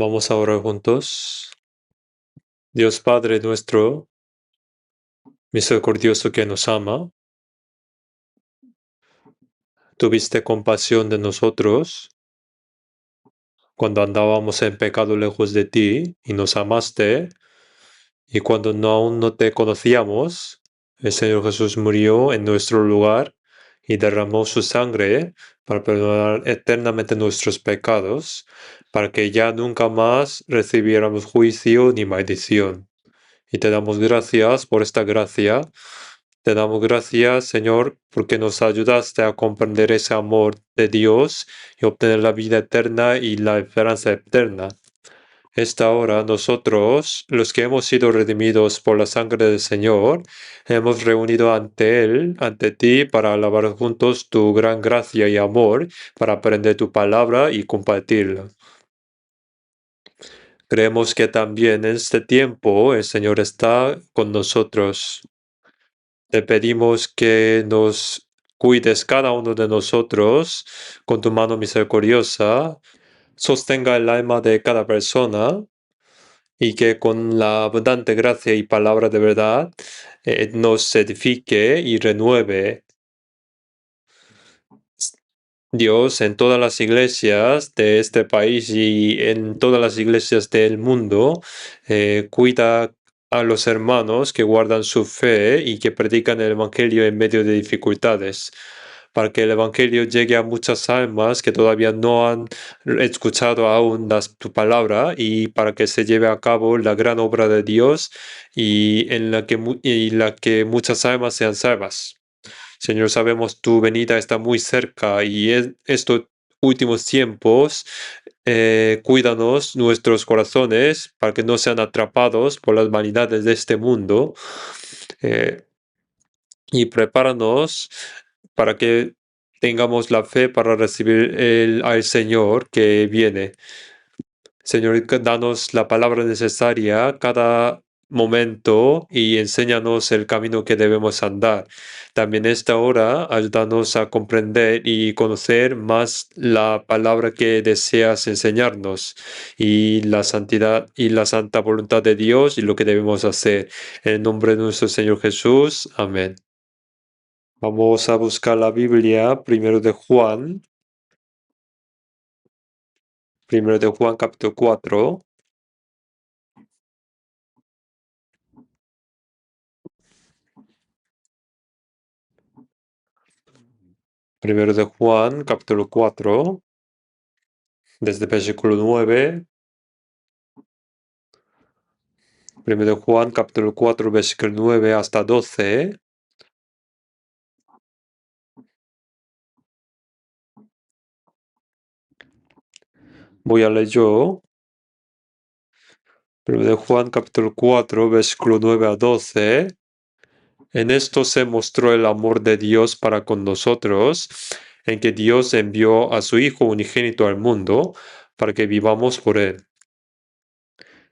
Vamos a orar juntos. Dios Padre nuestro, misericordioso que nos ama, tuviste compasión de nosotros cuando andábamos en pecado lejos de ti y nos amaste, y cuando aún no te conocíamos, el Señor Jesús murió en nuestro lugar y derramó su sangre para perdonar eternamente nuestros pecados, para que ya nunca más recibiéramos juicio ni maldición. Y te damos gracias por esta gracia. Te damos gracias, Señor, porque nos ayudaste a comprender ese amor de Dios y obtener la vida eterna y la esperanza eterna. Esta hora nosotros, los que hemos sido redimidos por la sangre del Señor, hemos reunido ante Él, ante ti, para alabar juntos tu gran gracia y amor, para aprender tu palabra y compartirla. Creemos que también en este tiempo el Señor está con nosotros. Te pedimos que nos cuides cada uno de nosotros con tu mano misericordiosa, sostenga el alma de cada persona y que con la abundante gracia y palabra de verdad nos edifique y renueve. Dios, en todas las iglesias de este país y en todas las iglesias del mundo, cuida a los hermanos que guardan su fe y que predican el Evangelio en medio de dificultades, para que el Evangelio llegue a muchas almas que todavía no han escuchado aún tu palabra y para que se lleve a cabo la gran obra de Dios y en la que muchas almas sean salvas. Señor, sabemos tu venida está muy cerca y en estos últimos tiempos, cuídanos nuestros corazones para que no sean atrapados por las vanidades de este mundo eh, y prepáranos para que tengamos la fe para recibir al Señor que viene. Señor, danos la palabra necesaria cada momento y enséñanos el camino que debemos andar. También esta hora, ayúdanos a comprender y conocer más la palabra que deseas enseñarnos y la santidad y la santa voluntad de Dios y lo que debemos hacer. En el nombre de nuestro Señor Jesús. Amén. Vamos a buscar la Biblia, primero de Juan capítulo 4. Primero de Juan, capítulo 4, desde el versículo 9. Primero de Juan, capítulo 4, versículo 9 hasta 12. Voy a leer yo. Primero de Juan, capítulo 4, versículo 9 a 12. En esto se mostró el amor de Dios para con nosotros, en que Dios envió a su Hijo unigénito al mundo para que vivamos por él.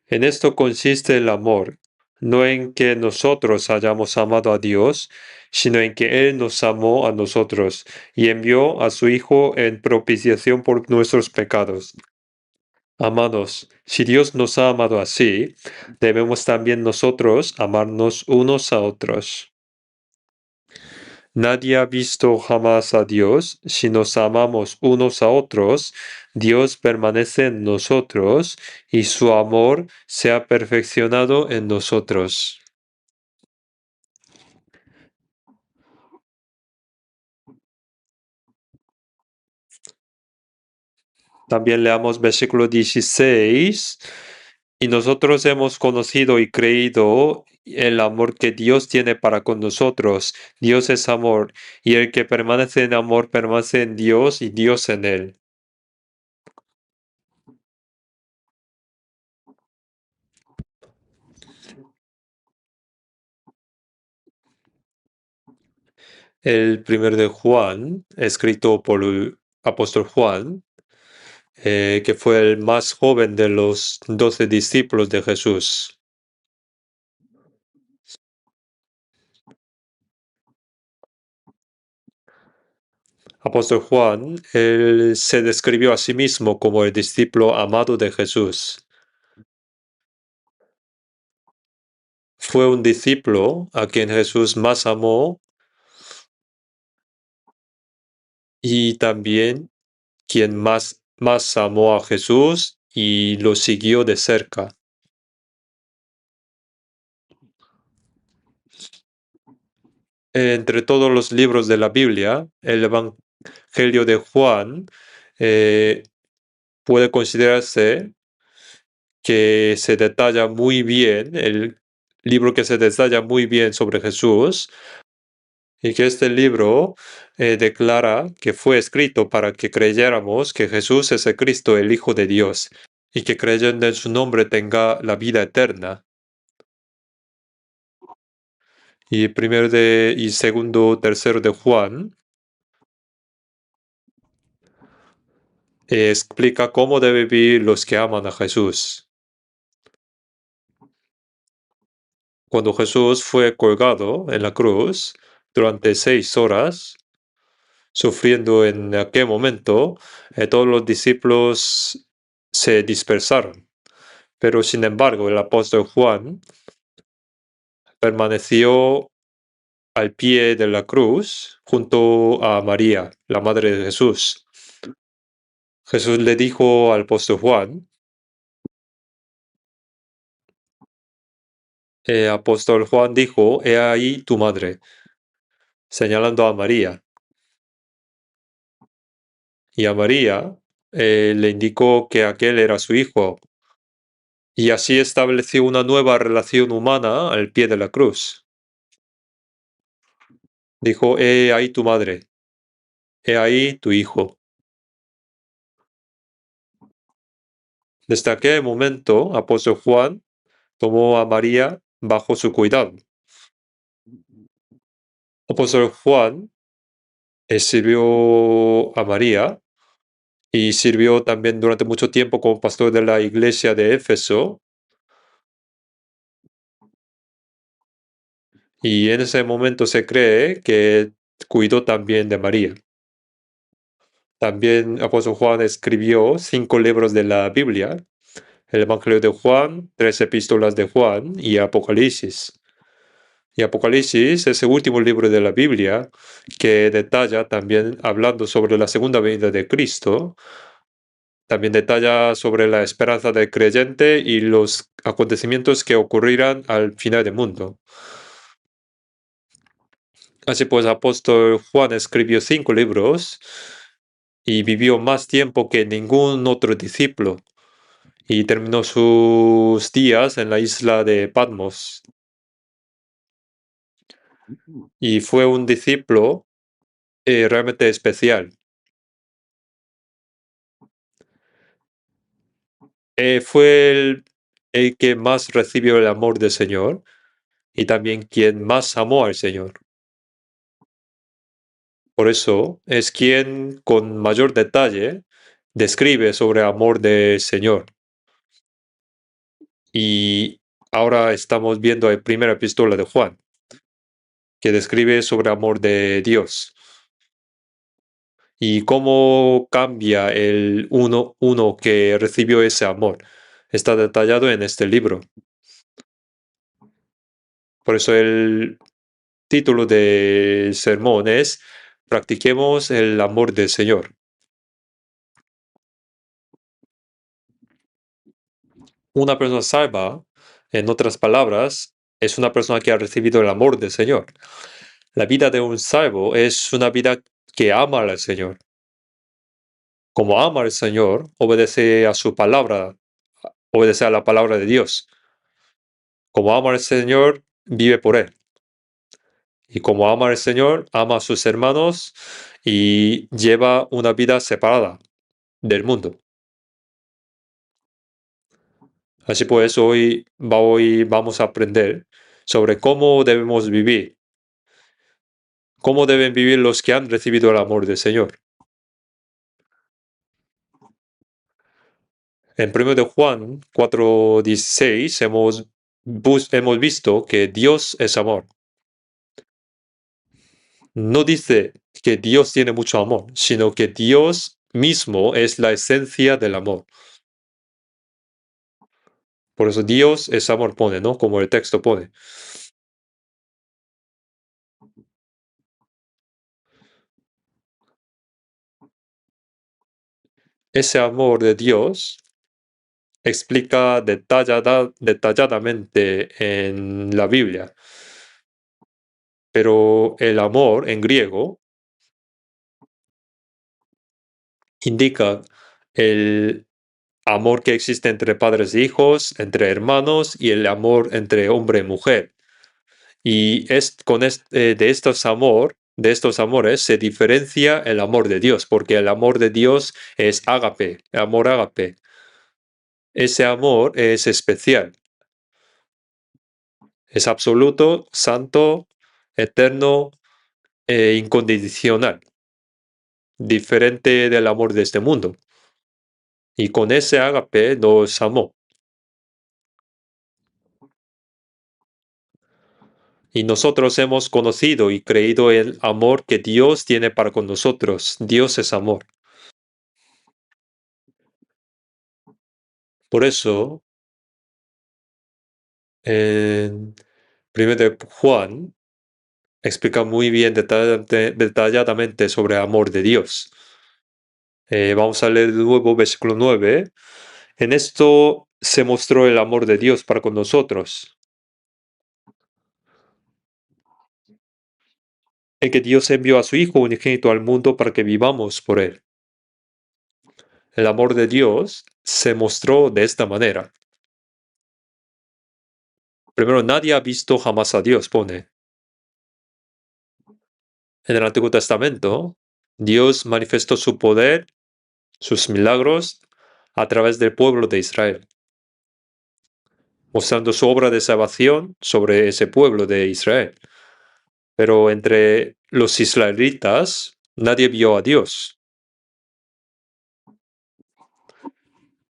En esto consiste el amor, no en que nosotros hayamos amado a Dios, sino en que Él nos amó a nosotros y envió a su Hijo en propiciación por nuestros pecados. Amados, si Dios nos ha amado así, debemos también nosotros amarnos unos a otros. Nadie ha visto jamás a Dios. Si nos amamos unos a otros, Dios permanece en nosotros y su amor se ha perfeccionado en nosotros. También leamos versículo 16. Y nosotros hemos conocido y creído el amor que Dios tiene para con nosotros. Dios es amor, y el que permanece en amor permanece en Dios y Dios en él. El primer de Juan, escrito por el apóstol Juan, que fue el más joven de los 12 discípulos de Jesús. Apóstol Juan, él se describió a sí mismo como el discípulo amado de Jesús. Fue un discípulo a quien Jesús más amó y también quien más amó a Jesús y lo siguió de cerca. Entre todos los libros de la Biblia, el Evangelio de Juan eh, puede considerarse que se detalla muy bien, el libro que se detalla muy bien sobre Jesús, y que este libro declara que fue escrito para que creyéramos que Jesús es el Cristo, el Hijo de Dios, y que creyendo en su nombre tenga la vida eterna. Y primero y segundo, tercero de Juan explica cómo deben vivir los que aman a Jesús. Cuando Jesús fue colgado en la cruz durante 6 horas, sufriendo en aquel momento, todos los discípulos se dispersaron. Pero sin embargo, el apóstol Juan permaneció al pie de la cruz junto a María, la madre de Jesús. Jesús le dijo al apóstol Juan, el apóstol Juan dijo, he ahí tu madre, señalando a María. Y a María le indicó que aquel era su hijo. Y así estableció una nueva relación humana al pie de la cruz. Dijo, he ahí tu madre, he ahí tu hijo. Desde aquel momento, apóstol Juan tomó a María bajo su cuidado. Apóstol Juan sirvió a María y sirvió también durante mucho tiempo como pastor de la iglesia de Éfeso. Y en ese momento se cree que cuidó también de María. También apóstol Juan escribió 5 libros de la Biblia, el Evangelio de Juan, 3 epístolas de Juan y Apocalipsis. Y Apocalipsis es el último libro de la Biblia que detalla también, hablando sobre la segunda venida de Cristo, también detalla sobre la esperanza del creyente y los acontecimientos que ocurrirán al final del mundo. Así pues, apóstol Juan escribió 5 libros y vivió más tiempo que ningún otro discípulo y terminó sus días en la isla de Patmos. Y fue un discípulo realmente especial. Fue el que más recibió el amor del Señor y también quien más amó al Señor. Por eso es quien con mayor detalle describe sobre el amor del Señor. Y ahora estamos viendo la primera epístola de Juan, que describe sobre el amor de Dios. Y cómo cambia el uno que recibió ese amor. Está detallado en este libro. Por eso el título del sermón es Practiquemos el amor del Señor. Una persona salva, en otras palabras, es una persona que ha recibido el amor del Señor. La vida de un salvo es una vida que ama al Señor. Como ama al Señor, obedece a su palabra, obedece a la palabra de Dios. Como ama al Señor, vive por Él. Y como ama al Señor, ama a sus hermanos y lleva una vida separada del mundo. Así pues, hoy vamos a aprender sobre cómo debemos vivir, cómo deben vivir los que han recibido el amor del Señor. En 1 de Juan 4:16 hemos visto que Dios es amor. no dice que Dios tiene mucho amor, sino que Dios mismo es la esencia del amor. Por eso Dios es amor, pone, ¿no? Como el texto pone. Ese amor de Dios explica detalladamente en la Biblia, pero el amor en griego indica el amor que existe entre padres e hijos, entre hermanos y el amor entre hombre y mujer. Y de estos amores se diferencia el amor de Dios, porque el amor de Dios es ágape, amor ágape. Ese amor es especial, es absoluto, santo, eterno e incondicional, diferente del amor de este mundo. Y con ese ágape nos amó. Y nosotros hemos conocido y creído el amor que Dios tiene para con nosotros. Dios es amor. Por eso, en 1 de Juan explica muy bien detalladamente sobre el amor de Dios. Vamos a leer de nuevo versículo 9. En esto se mostró el amor de Dios para con nosotros, en que Dios envió a su Hijo unigénito al mundo para que vivamos por él. El amor de Dios se mostró de esta manera. Primero, nadie ha visto jamás a Dios, pone. En el Antiguo Testamento, Dios manifestó su poder, sus milagros, a través del pueblo de Israel, mostrando su obra de salvación sobre ese pueblo de Israel. Pero entre los israelitas, nadie vio a Dios.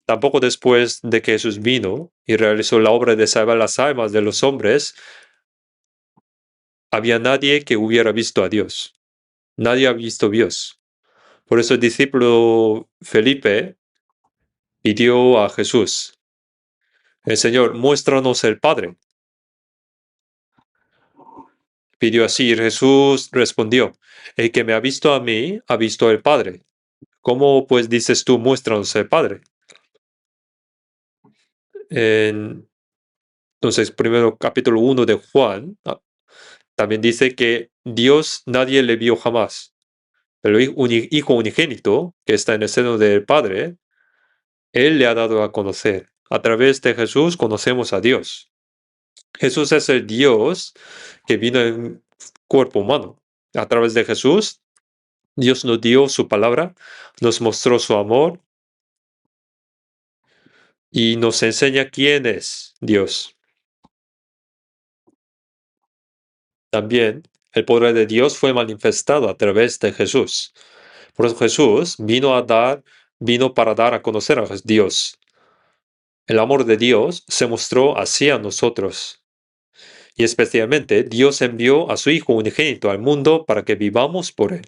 Tampoco después de que Jesús vino y realizó la obra de salvar las almas de los hombres, había nadie que hubiera visto a Dios. Nadie ha visto a Dios. Por eso el discípulo Felipe pidió a Jesús, el Señor, muéstranos el Padre. Pidió así, y Jesús respondió, el que me ha visto a mí, ha visto al Padre. ¿Cómo pues dices tú, muéstranos el Padre? En, entonces, primero capítulo 1 de Juan, también dice que Dios nadie le vio jamás. Pero el Hijo unigénito, que está en el seno del Padre, Él le ha dado a conocer. A través de Jesús conocemos a Dios. Jesús es el Dios que vino en cuerpo humano. A través de Jesús, Dios nos dio su palabra, nos mostró su amor y nos enseña quién es Dios. También el poder de Dios fue manifestado a través de Jesús. Por eso Jesús vino para dar a conocer a Dios. El amor de Dios se mostró hacia nosotros. Y especialmente Dios envió a su Hijo unigénito al mundo para que vivamos por él.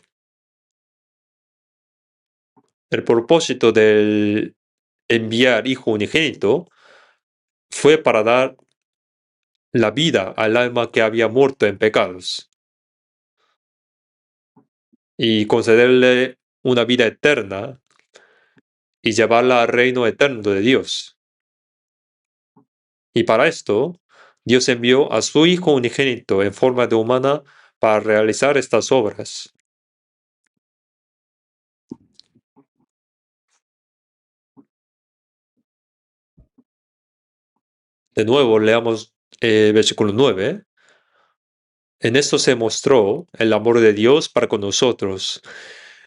El propósito del enviar Hijo unigénito fue para dar la vida al alma que había muerto en pecados y concederle una vida eterna y llevarla al reino eterno de Dios. Y para esto, Dios envió a su Hijo unigénito en forma de humana para realizar estas obras. De nuevo, leamos versículo 9. En esto se mostró el amor de Dios para con nosotros,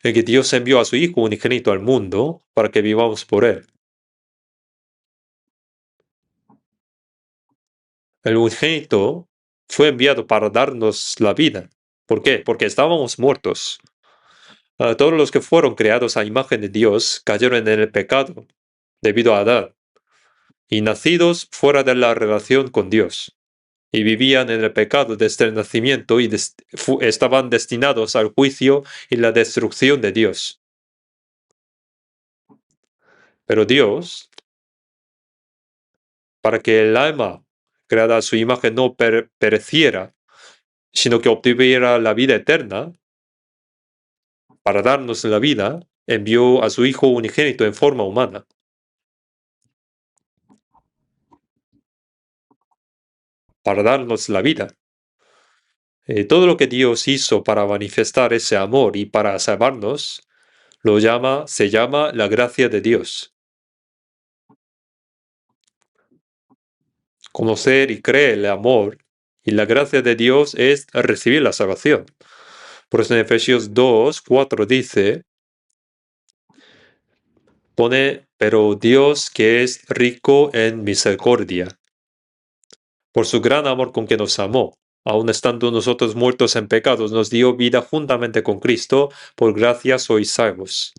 en que Dios envió a su Hijo unigénito al mundo para que vivamos por él. El unigénito fue enviado para darnos la vida. ¿Por qué? Porque estábamos muertos. Todos los que fueron creados a imagen de Dios cayeron en el pecado debido a Adán y nacidos fuera de la relación con Dios. y vivían en el pecado desde el nacimiento y estaban destinados al juicio y la destrucción de Dios. Pero Dios, para que el alma creada a su imagen no pereciera, sino que obtuviera la vida eterna, para darnos la vida, envió a su Hijo unigénito en forma humana, para darnos la vida. Todo lo que Dios hizo para manifestar ese amor y para salvarnos, se llama la gracia de Dios. Conocer y creer el amor y la gracia de Dios es recibir la salvación. Por eso en Efesios 2:4 dice, pero Dios que es rico en misericordia, por su gran amor con que nos amó, aun estando nosotros muertos en pecados, nos dio vida juntamente con Cristo, por gracia sois salvos.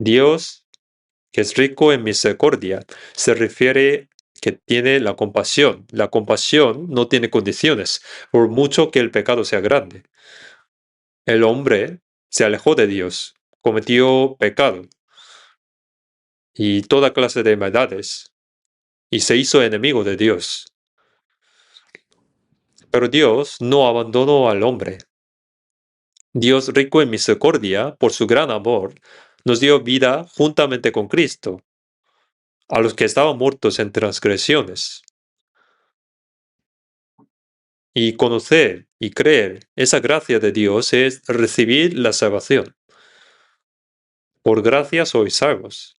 Dios, que es rico en misericordia, se refiere que tiene la compasión. La compasión no tiene condiciones, por mucho que el pecado sea grande. El hombre se alejó de Dios, cometió pecado y toda clase de maldades, y se hizo enemigo de Dios. Pero Dios no abandonó al hombre. Dios, rico en misericordia, por su gran amor, nos dio vida juntamente con Cristo, a los que estaban muertos en transgresiones. Y conocer y creer esa gracia de Dios es recibir la salvación. Por gracia sois salvos.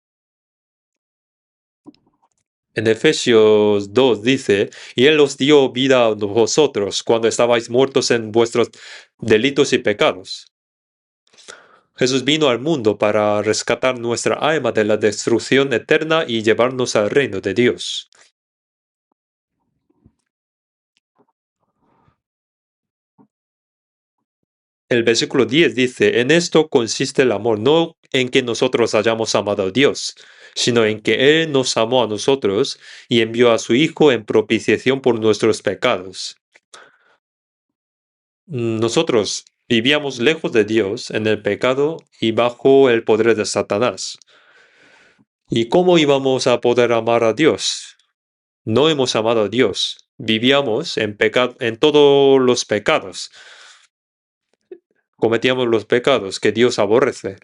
En Efesios 2 dice, y Él os dio vida a vosotros cuando estabais muertos en vuestros delitos y pecados. Jesús vino al mundo para rescatar nuestra alma de la destrucción eterna y llevarnos al reino de Dios. El versículo 10 dice, en esto consiste el amor, no en que nosotros hayamos amado a Dios, sino en que Él nos amó a nosotros y envió a su Hijo en propiciación por nuestros pecados. Nosotros vivíamos lejos de Dios en el pecado y bajo el poder de Satanás. ¿Y cómo íbamos a poder amar a Dios? No hemos amado a Dios. Vivíamos en todos los pecados. Cometíamos los pecados que Dios aborrece.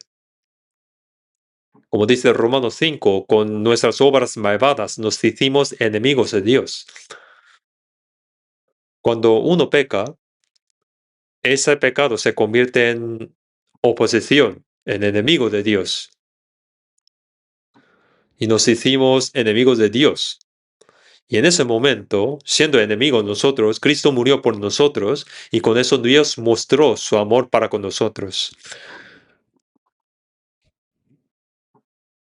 Como dice Romanos 5, con nuestras obras malvadas nos hicimos enemigos de Dios. Cuando uno peca, ese pecado se convierte en oposición, en enemigo de Dios. Y nos hicimos enemigos de Dios. Y en ese momento, siendo enemigos nosotros, Cristo murió por nosotros y con eso Dios mostró su amor para con nosotros.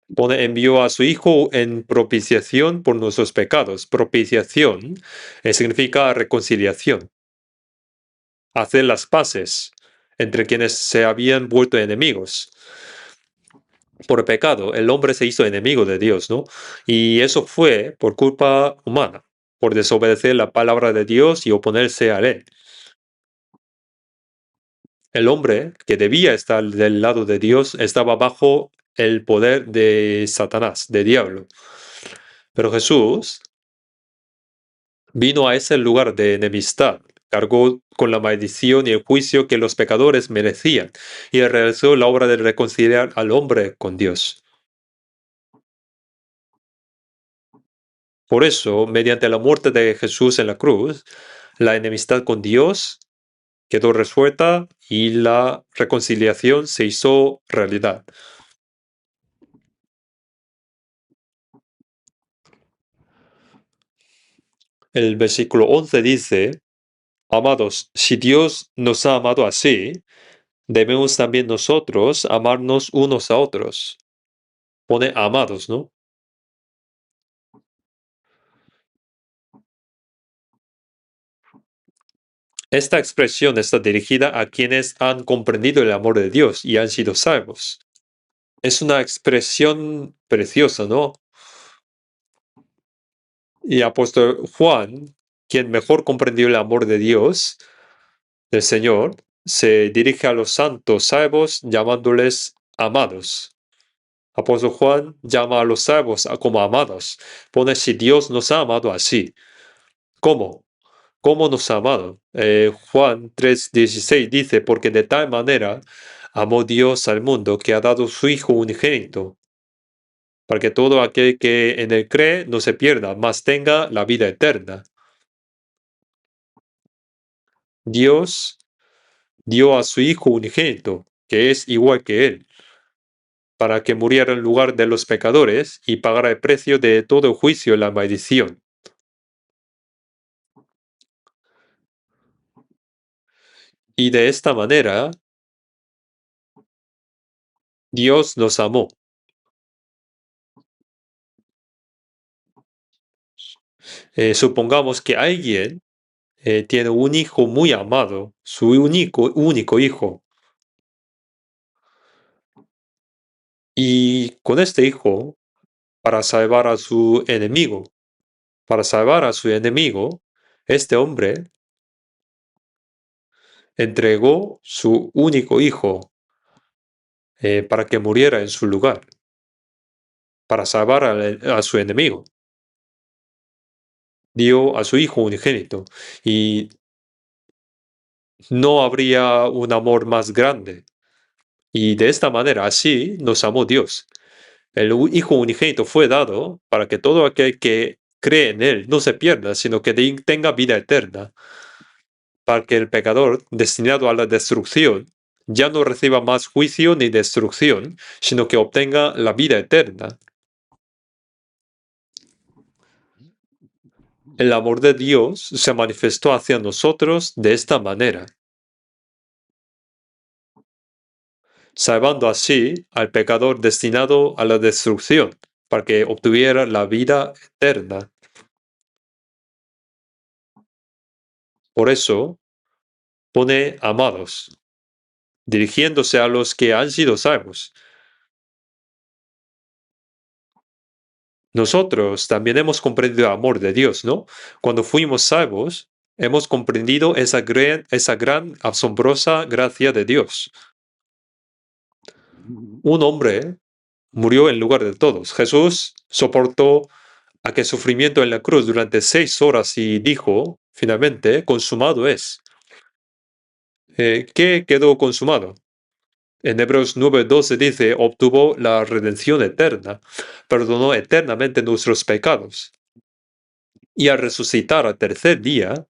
Envió a su Hijo en propiciación por nuestros pecados. Propiciación significa reconciliación. Hacer las paces entre quienes se habían vuelto enemigos. Por pecado, el hombre se hizo enemigo de Dios, ¿no? Y eso fue por culpa humana, por desobedecer la palabra de Dios y oponerse a él. El hombre, que debía estar del lado de Dios, estaba bajo el poder de Satanás, de diablo. Pero Jesús vino a ese lugar de enemistad, cargó con la maldición y el juicio que los pecadores merecían, y realizó la obra de reconciliar al hombre con Dios. Por eso, mediante la muerte de Jesús en la cruz, la enemistad con Dios quedó resuelta y la reconciliación se hizo realidad. El versículo 11 dice, amados, si Dios nos ha amado así, debemos también nosotros amarnos unos a otros. Pone amados, ¿no? Esta expresión está dirigida a quienes han comprendido el amor de Dios y han sido salvos. Es una expresión preciosa, ¿no? Y apóstol Juan, quien mejor comprendió el amor de Dios, del Señor, se dirige a los santos salvos llamándoles amados. Apóstol Juan llama a los salvos como amados. Pone si Dios nos ha amado así. ¿Cómo? ¿Cómo nos ha amado? Juan 3:16 dice, porque de tal manera amó Dios al mundo que ha dado su Hijo unigénito, para que todo aquel que en él cree no se pierda, mas tenga la vida eterna. Dios dio a su Hijo unigénito, que es igual que Él, para que muriera en lugar de los pecadores y pagara el precio de todo juicio y la maldición. Y de esta manera, Dios nos amó. Supongamos que alguien tiene un hijo muy amado, su único hijo, y con este hijo, para salvar a su enemigo, este hombre entregó su único hijo para que muriera en su lugar, para salvar a su enemigo. Dio a su hijo unigénito y no habría un amor más grande. Y de esta manera, así nos amó Dios. El Hijo unigénito fue dado para que todo aquel que cree en Él no se pierda, sino que tenga vida eterna, para que el pecador destinado a la destrucción ya no reciba más juicio ni destrucción, sino que obtenga la vida eterna. El amor de Dios se manifestó hacia nosotros de esta manera, salvando así al pecador destinado a la destrucción, para que obtuviera la vida eterna. Por eso pone amados, dirigiéndose a los que han sido salvos. Nosotros también hemos comprendido el amor de Dios, ¿no? Cuando fuimos salvos, hemos comprendido esa gran, asombrosa gracia de Dios. Un hombre murió en lugar de todos. Jesús soportó aquel sufrimiento en la cruz durante 6 horas y dijo, finalmente, consumado es. ¿Qué quedó consumado? En Hebreos 9:12 dice, obtuvo la redención eterna, perdonó eternamente nuestros pecados. Y al resucitar al tercer día,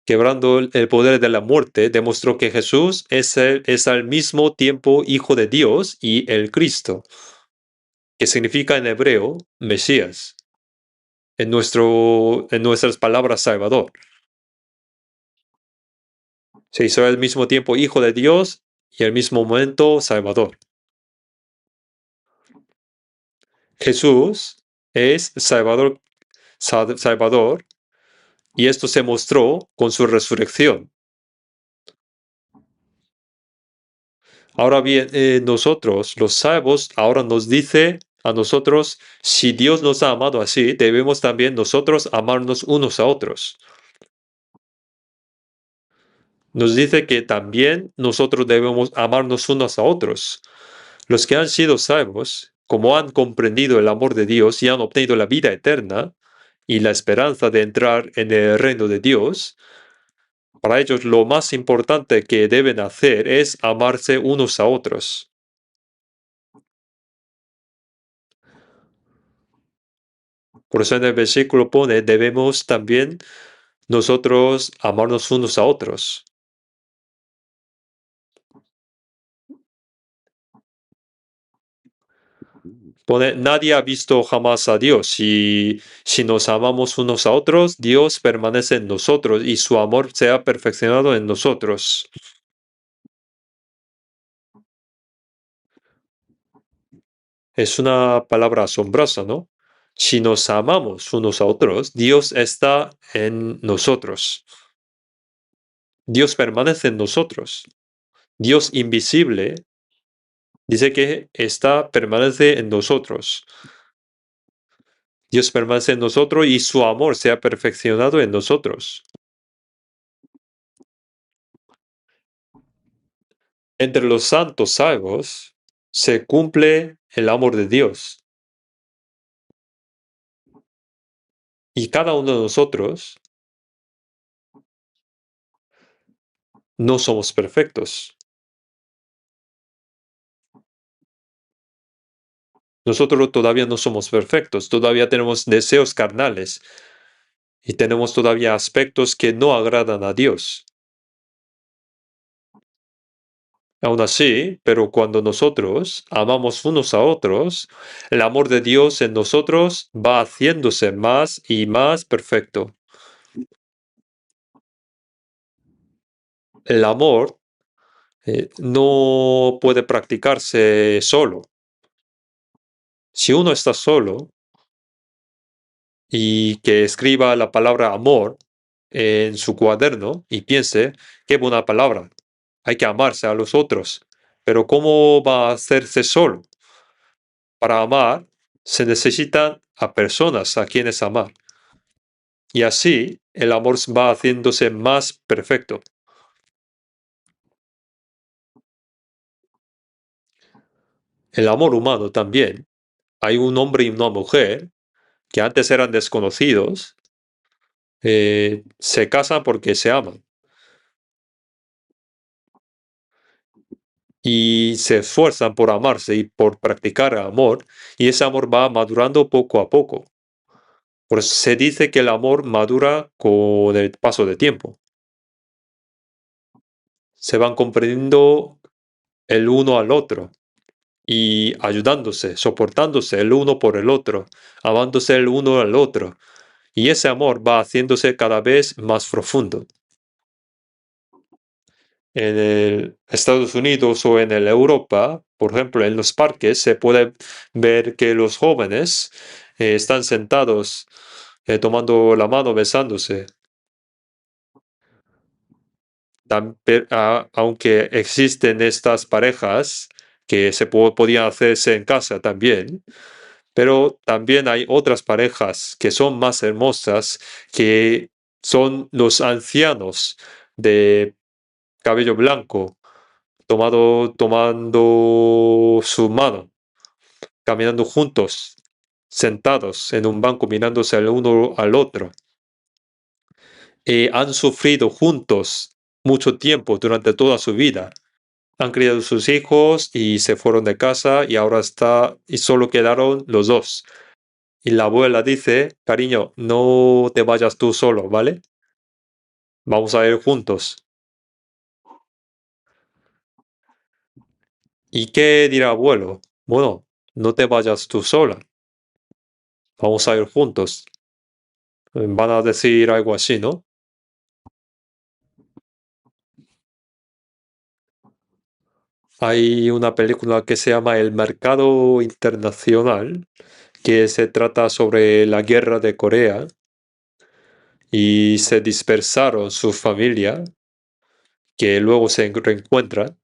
quebrando el poder de la muerte, demostró que Jesús es al mismo tiempo Hijo de Dios y el Cristo, que significa en hebreo Mesías, en nuestras palabras Salvador. Se hizo al mismo tiempo Hijo de Dios y al mismo momento Salvador. Jesús es Salvador, y esto se mostró con su resurrección. Ahora bien, nosotros, los salvos, ahora nos dice a nosotros, si Dios nos ha amado así, debemos también nosotros amarnos unos a otros. Nos dice que también nosotros debemos amarnos unos a otros. Los que han sido salvos, como han comprendido el amor de Dios y han obtenido la vida eterna y la esperanza de entrar en el reino de Dios, para ellos lo más importante que deben hacer es amarse unos a otros. Por eso en el versículo pone, debemos también nosotros amarnos unos a otros. Pone, nadie ha visto jamás a Dios. Y si nos amamos unos a otros, Dios permanece en nosotros y su amor se ha perfeccionado en nosotros. Es una palabra asombrosa, ¿no? Si nos amamos unos a otros, Dios está en nosotros. Dios permanece en nosotros. Dios invisible Dice que permanece en nosotros. Dios permanece en nosotros y su amor se ha perfeccionado en nosotros. Entre los santos salvos se cumple el amor de Dios. Y cada uno de nosotros no somos perfectos. Nosotros todavía no somos perfectos, todavía tenemos deseos carnales y tenemos todavía aspectos que no agradan a Dios. Aún así, pero cuando nosotros amamos unos a otros, el amor de Dios en nosotros va haciéndose más y más perfecto. El amor no puede practicarse solo. Si uno está solo y que escriba la palabra amor en su cuaderno y piense, qué buena palabra, hay que amarse a los otros, pero ¿cómo va a hacerse solo? Para amar se necesitan a personas a quienes amar. Y así el amor va haciéndose más perfecto. El amor humano también. Hay un hombre y una mujer que antes eran desconocidos, se casan porque se aman y se esfuerzan por amarse y por practicar el amor, y ese amor va madurando poco a poco. Por eso se dice que el amor madura con el paso del tiempo. Se van comprendiendo el uno al otro y ayudándose, soportándose el uno por el otro, amándose el uno al otro. Y ese amor va haciéndose cada vez más profundo. En el Estados Unidos o en el Europa, por ejemplo, en los parques se puede ver que los jóvenes están sentados tomando la mano, besándose. Aunque existen estas parejas que podían hacerse en casa también, pero también hay otras parejas que son más hermosas, que son los ancianos de cabello blanco, tomando su mano, caminando juntos, sentados en un banco mirándose el uno al otro. Han sufrido juntos mucho tiempo durante toda su vida. Han criado sus hijos y se fueron de casa y ahora y solo quedaron los dos. Y la abuela dice, cariño, no te vayas tú solo, ¿vale? Vamos a ir juntos. ¿Y qué dirá abuelo? Bueno, no te vayas tú sola, vamos a ir juntos. Van a decir algo así, ¿no? Hay una película que se llama El Mercado Internacional, que se trata sobre la guerra de Corea y se dispersaron su familia, que luego se reencuentran.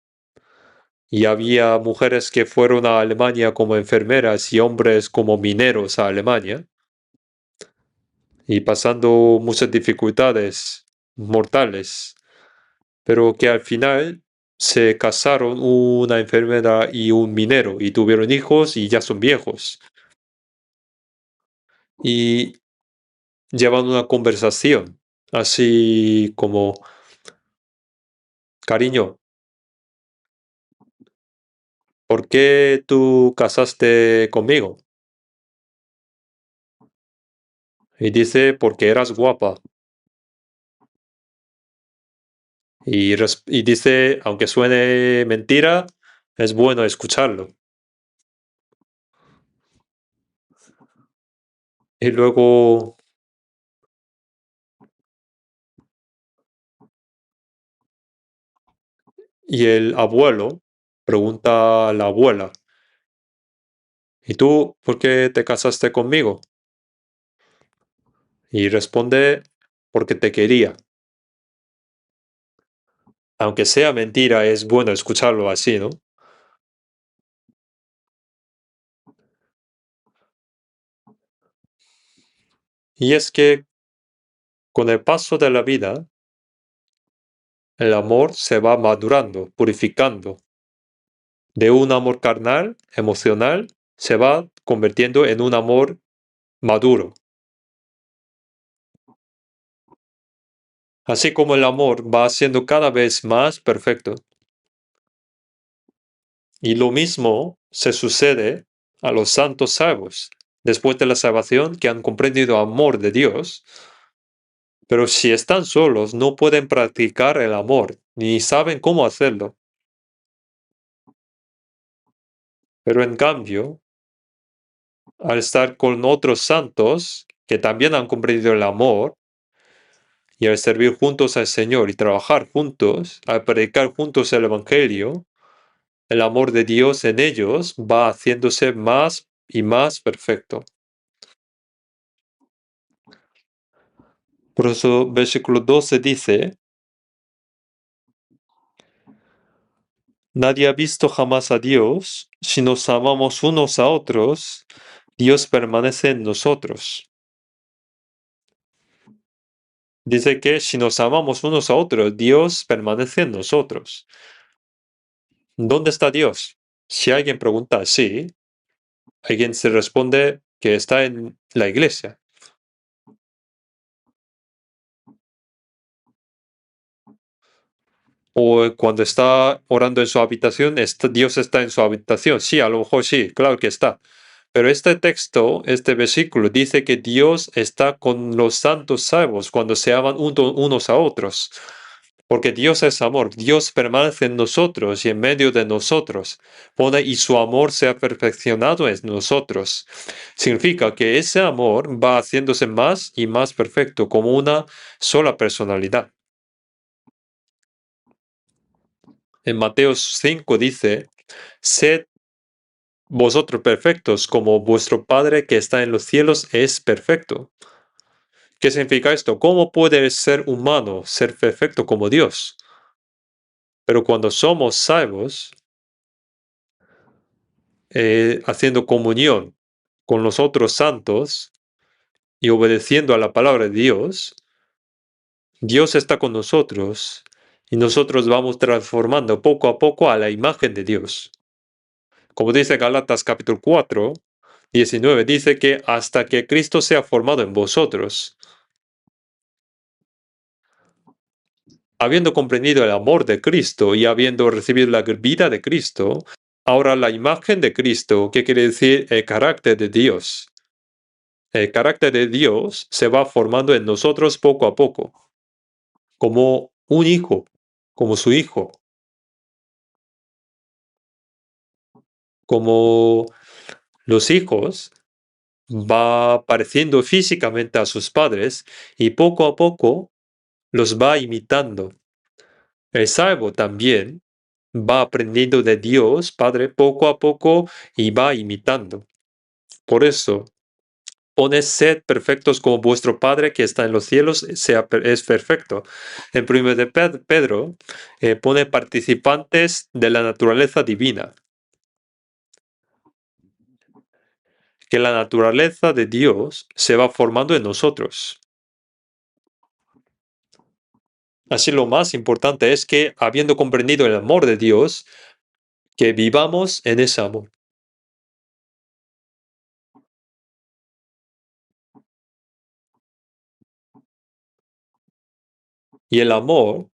Y había mujeres que fueron a Alemania como enfermeras y hombres como mineros a Alemania, y pasando muchas dificultades mortales, pero que al final se casaron una enfermera y un minero y tuvieron hijos y ya son viejos. Y llevan una conversación así como, cariño, ¿por qué tú casaste conmigo? Y dice, porque eras guapa. Y dice, aunque suene mentira, es bueno escucharlo. Y luego, y el abuelo pregunta a la abuela, ¿y tú por qué te casaste conmigo? Y responde, porque te quería. Aunque sea mentira, es bueno escucharlo así, ¿no? Y es que con el paso de la vida, el amor se va madurando, purificando. De un amor carnal, emocional, se va convirtiendo en un amor maduro. Así como el amor va siendo cada vez más perfecto. Y lo mismo se sucede a los santos salvos, después de la salvación, que han comprendido el amor de Dios, pero si están solos no pueden practicar el amor, ni saben cómo hacerlo. Pero en cambio, al estar con otros santos que también han comprendido el amor, y al servir juntos al Señor y trabajar juntos, al predicar juntos el Evangelio, el amor de Dios en ellos va haciéndose más y más perfecto. Por eso, versículo 12 dice: Nadie ha visto jamás a Dios. Si nos amamos unos a otros, Dios permanece en nosotros. Dice que si nos amamos unos a otros, Dios permanece en nosotros. ¿Dónde está Dios? Si alguien pregunta así, alguien se responde que está en la iglesia. O cuando está orando en su habitación, Dios está en su habitación. Sí, a lo mejor sí, claro que está. Pero este texto, este versículo, dice que Dios está con los santos salvos cuando se aman unos a otros. Porque Dios es amor, Dios permanece en nosotros y en medio de nosotros. Y su amor se ha perfeccionado en nosotros. Significa que ese amor va haciéndose más y más perfecto como una sola personalidad. En Mateo 5 dice: Sed vosotros perfectos como vuestro Padre que está en los cielos es perfecto. ¿Qué significa esto? ¿Cómo puede el ser humano ser perfecto como Dios? Pero cuando somos salvos, haciendo comunión con los otros santos y obedeciendo a la palabra de Dios, Dios está con nosotros y nosotros vamos transformando poco a poco a la imagen de Dios. Como dice Galatas capítulo 4, 19, dice que hasta que Cristo sea formado en vosotros, habiendo comprendido el amor de Cristo y habiendo recibido la vida de Cristo, ahora la imagen de Cristo, que quiere decir el carácter de Dios. El carácter de Dios se va formando en nosotros poco a poco, como un hijo, como su hijo, como los hijos va pareciendo físicamente a sus padres y poco a poco los va imitando. El salvo también va aprendiendo de Dios, Padre, poco a poco y va imitando. Por eso, poned sed perfectos como vuestro Padre que está en los cielos es perfecto. En 1 de Pedro pone participantes de la naturaleza divina. Que la naturaleza de Dios se va formando en nosotros. Así lo más importante es que, habiendo comprendido el amor de Dios, que vivamos en ese amor. Y el amor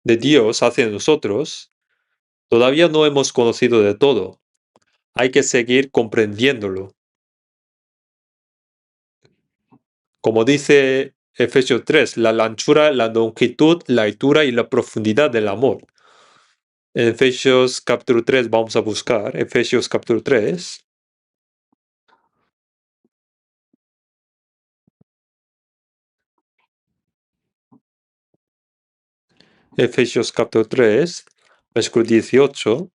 de Dios hacia nosotros todavía no hemos conocido de todo. Hay que seguir comprendiéndolo. Como dice Efesios 3, la anchura, la longitud, la altura y la profundidad del amor. En Efesios capítulo 3 vamos a buscar Efesios capítulo 3. Efesios capítulo 3, versículo 18.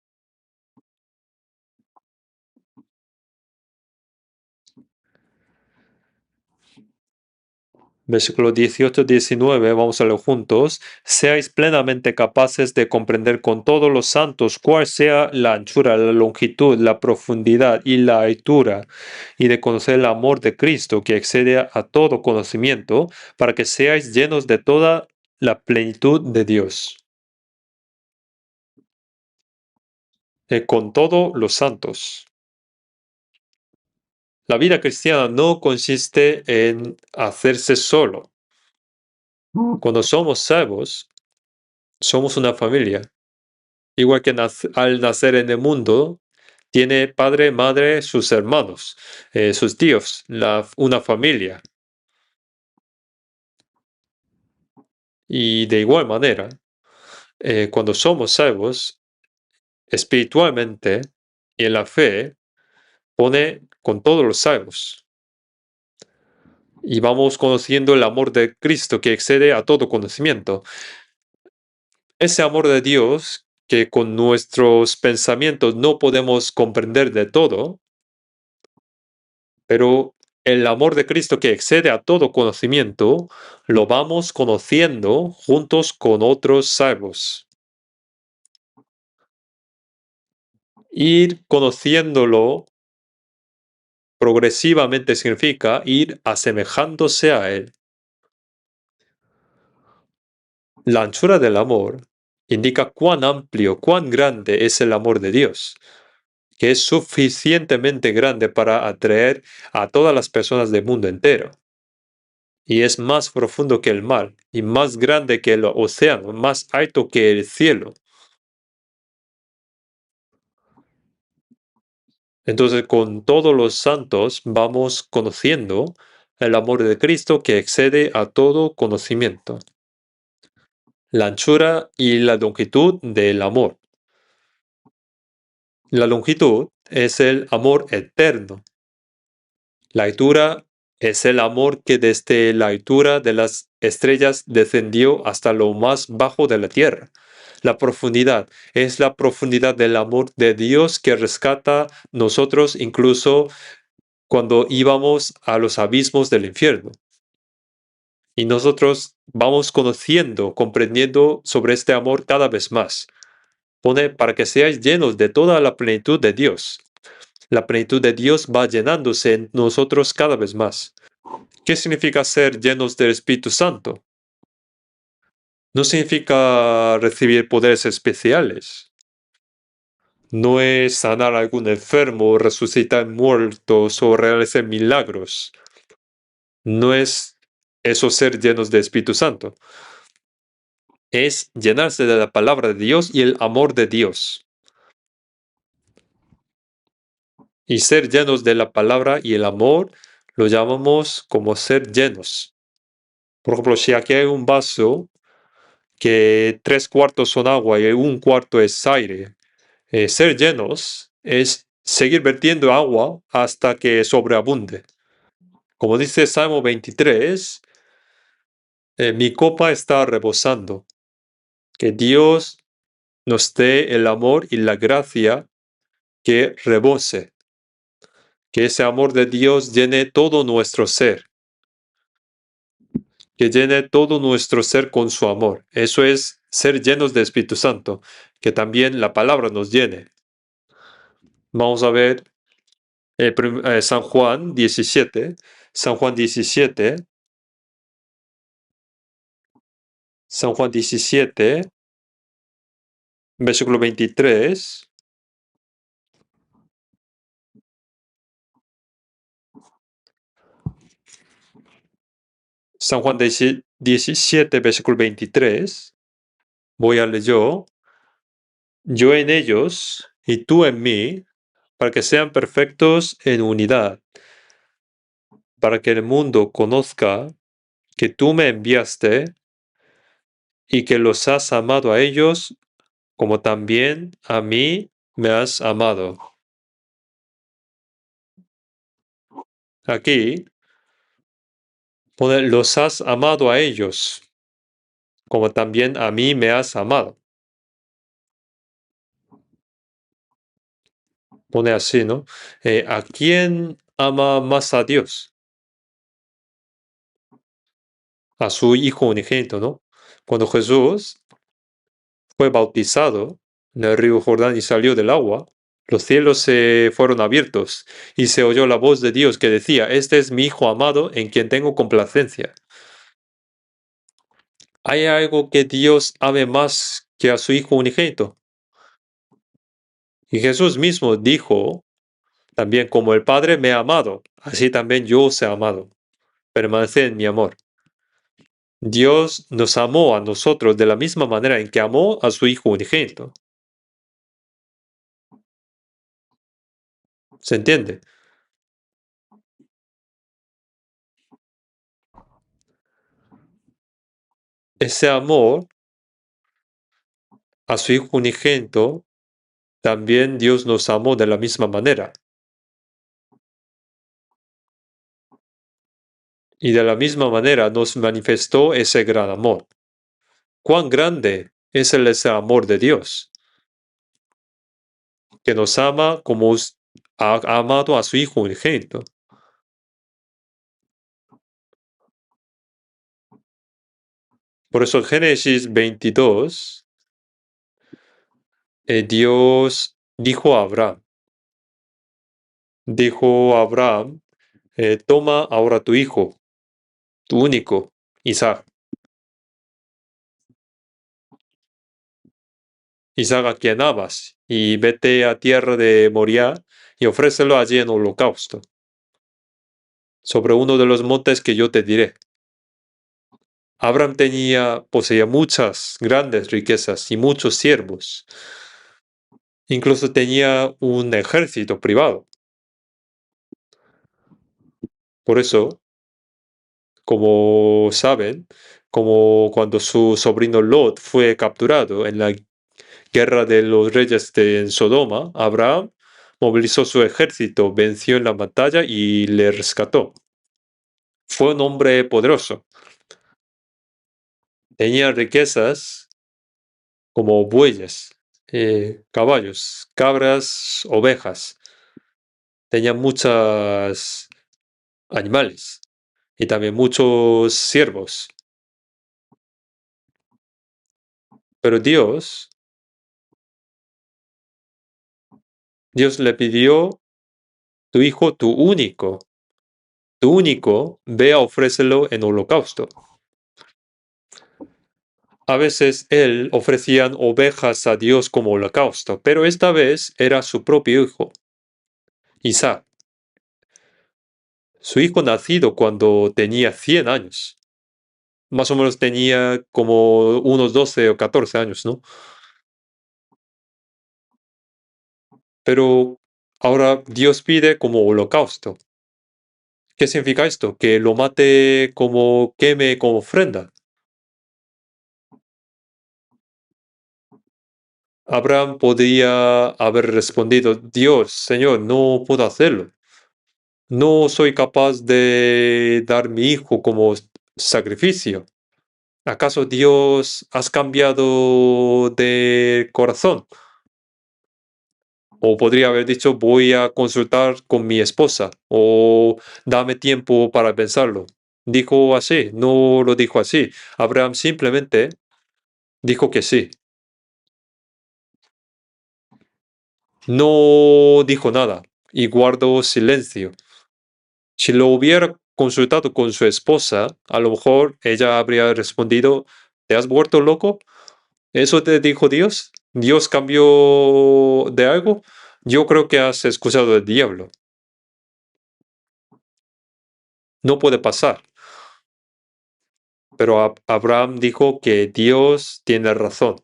Versículo 18-19, vamos a leer juntos. Seáis plenamente capaces de comprender con todos los santos cuál sea la anchura, la longitud, la profundidad y la altura, y de conocer el amor de Cristo que excede a todo conocimiento, para que seáis llenos de toda la plenitud de Dios. Con todos los santos. La vida cristiana no consiste en hacerse solo. Cuando somos salvos, somos una familia. Igual que al nacer en el mundo, tiene padre, madre, sus hermanos, sus tíos, una familia. Y de igual manera, cuando somos salvos, espiritualmente y en la fe, pone con todos los salvos. Y vamos conociendo el amor de Cristo que excede a todo conocimiento. Ese amor de Dios que con nuestros pensamientos no podemos comprender de todo, pero el amor de Cristo que excede a todo conocimiento, lo vamos conociendo juntos con otros salvos. Ir conociéndolo progresivamente significa ir asemejándose a Él. La anchura del amor indica cuán amplio, cuán grande es el amor de Dios, que es suficientemente grande para atraer a todas las personas del mundo entero. Y es más profundo que el mar, y más grande que el océano, más alto que el cielo. Entonces, con todos los santos vamos conociendo el amor de Cristo que excede a todo conocimiento. La anchura y la longitud del amor. La longitud es el amor eterno. La altura es el amor que desde la altura de las estrellas descendió hasta lo más bajo de la tierra. La profundidad es la profundidad del amor de Dios que rescata nosotros incluso cuando íbamos a los abismos del infierno. Y nosotros vamos conociendo, comprendiendo sobre este amor cada vez más. Pone para que seáis llenos de toda la plenitud de Dios. La plenitud de Dios va llenándose en nosotros cada vez más. ¿Qué significa ser llenos del Espíritu Santo? No significa recibir poderes especiales. No es sanar a algún enfermo, resucitar muertos o realizar milagros. No es eso ser llenos de Espíritu Santo. Es llenarse de la palabra de Dios y el amor de Dios. Y ser llenos de la palabra y el amor lo llamamos como ser llenos. Por ejemplo, si aquí hay un vaso que 3/4 son agua y 1/4 es aire, ser llenos es seguir vertiendo agua hasta que sobreabunde. Como dice Salmo 23, mi copa está rebosando. Que Dios nos dé el amor y la gracia que rebose. Que ese amor de Dios llene todo nuestro ser. Que llene todo nuestro ser con su amor. Eso es ser llenos de Espíritu Santo. Que también la palabra nos llene. Vamos a ver San Juan 17. San Juan 17. San Juan 17, versículo 23. San Juan 17, versículo 23. Voy a leer yo. Yo en ellos y tú en mí, para que sean perfectos en unidad, para que el mundo conozca que tú me enviaste y que los has amado a ellos como también a mí me has amado. Aquí pone, los has amado a ellos como también a mí me has amado. Pone así, ¿no? ¿A quién ama más a Dios? a su Hijo unigénito, ¿no? Cuando Jesús fue bautizado en el río Jordán y salió del agua, los cielos se fueron abiertos y se oyó la voz de Dios que decía, este es mi Hijo amado en quien tengo complacencia. ¿Hay algo que Dios ame más que a su Hijo unigénito? Y Jesús mismo dijo, también como el Padre me ha amado, así también yo os he amado. Permaneced en mi amor. Dios nos amó a nosotros de la misma manera en que amó a su Hijo unigénito. ¿Se entiende? Ese amor a su Hijo unigénito, también Dios nos amó de la misma manera. Y de la misma manera nos manifestó ese gran amor. ¿Cuán grande es ese amor de Dios? Que nos ama como ha amado a su Hijo unigénito. Por eso en Génesis 22, Dios dijo a Abraham, toma ahora tu hijo, tu único, Isaac, Isaac a quien amas, y vete a tierra de Moriah y ofrécelo allí en holocausto, sobre uno de los montes que yo te diré. Abraham poseía muchas grandes riquezas y muchos siervos. Incluso tenía un ejército privado. Por eso, como saben, como cuando su sobrino Lot fue capturado en la guerra de los reyes de Sodoma, Abraham movilizó su ejército, venció en la batalla y le rescató. Fue un hombre poderoso. Tenía riquezas como bueyes, caballos, cabras, ovejas. Tenía muchos animales y también muchos siervos. Pero Dios le pidió, tu hijo, tu único, ve a ofrécelo en holocausto. A veces él ofrecían ovejas a Dios como holocausto, pero esta vez era su propio hijo, Isaac, su hijo nacido cuando tenía 100 años. Más o menos tenía como unos 12 o 14 años, ¿no? Pero ahora Dios pide como holocausto. ¿Qué significa esto? Que lo mate como queme como ofrenda. Abraham podría haber respondido, Dios, Señor, no puedo hacerlo. No soy capaz de dar mi hijo como sacrificio. ¿Acaso Dios has cambiado de corazón? O podría haber dicho, voy a consultar con mi esposa o dame tiempo para pensarlo. Dijo así, no lo dijo así. Abraham simplemente dijo que sí. No dijo nada y guardó silencio. Si lo hubiera consultado con su esposa, a lo mejor ella habría respondido, ¿te has vuelto loco? ¿Eso te dijo Dios? ¿Dios cambió de algo? Yo creo que has escuchado del diablo. No puede pasar. Pero Abraham dijo que Dios tiene razón.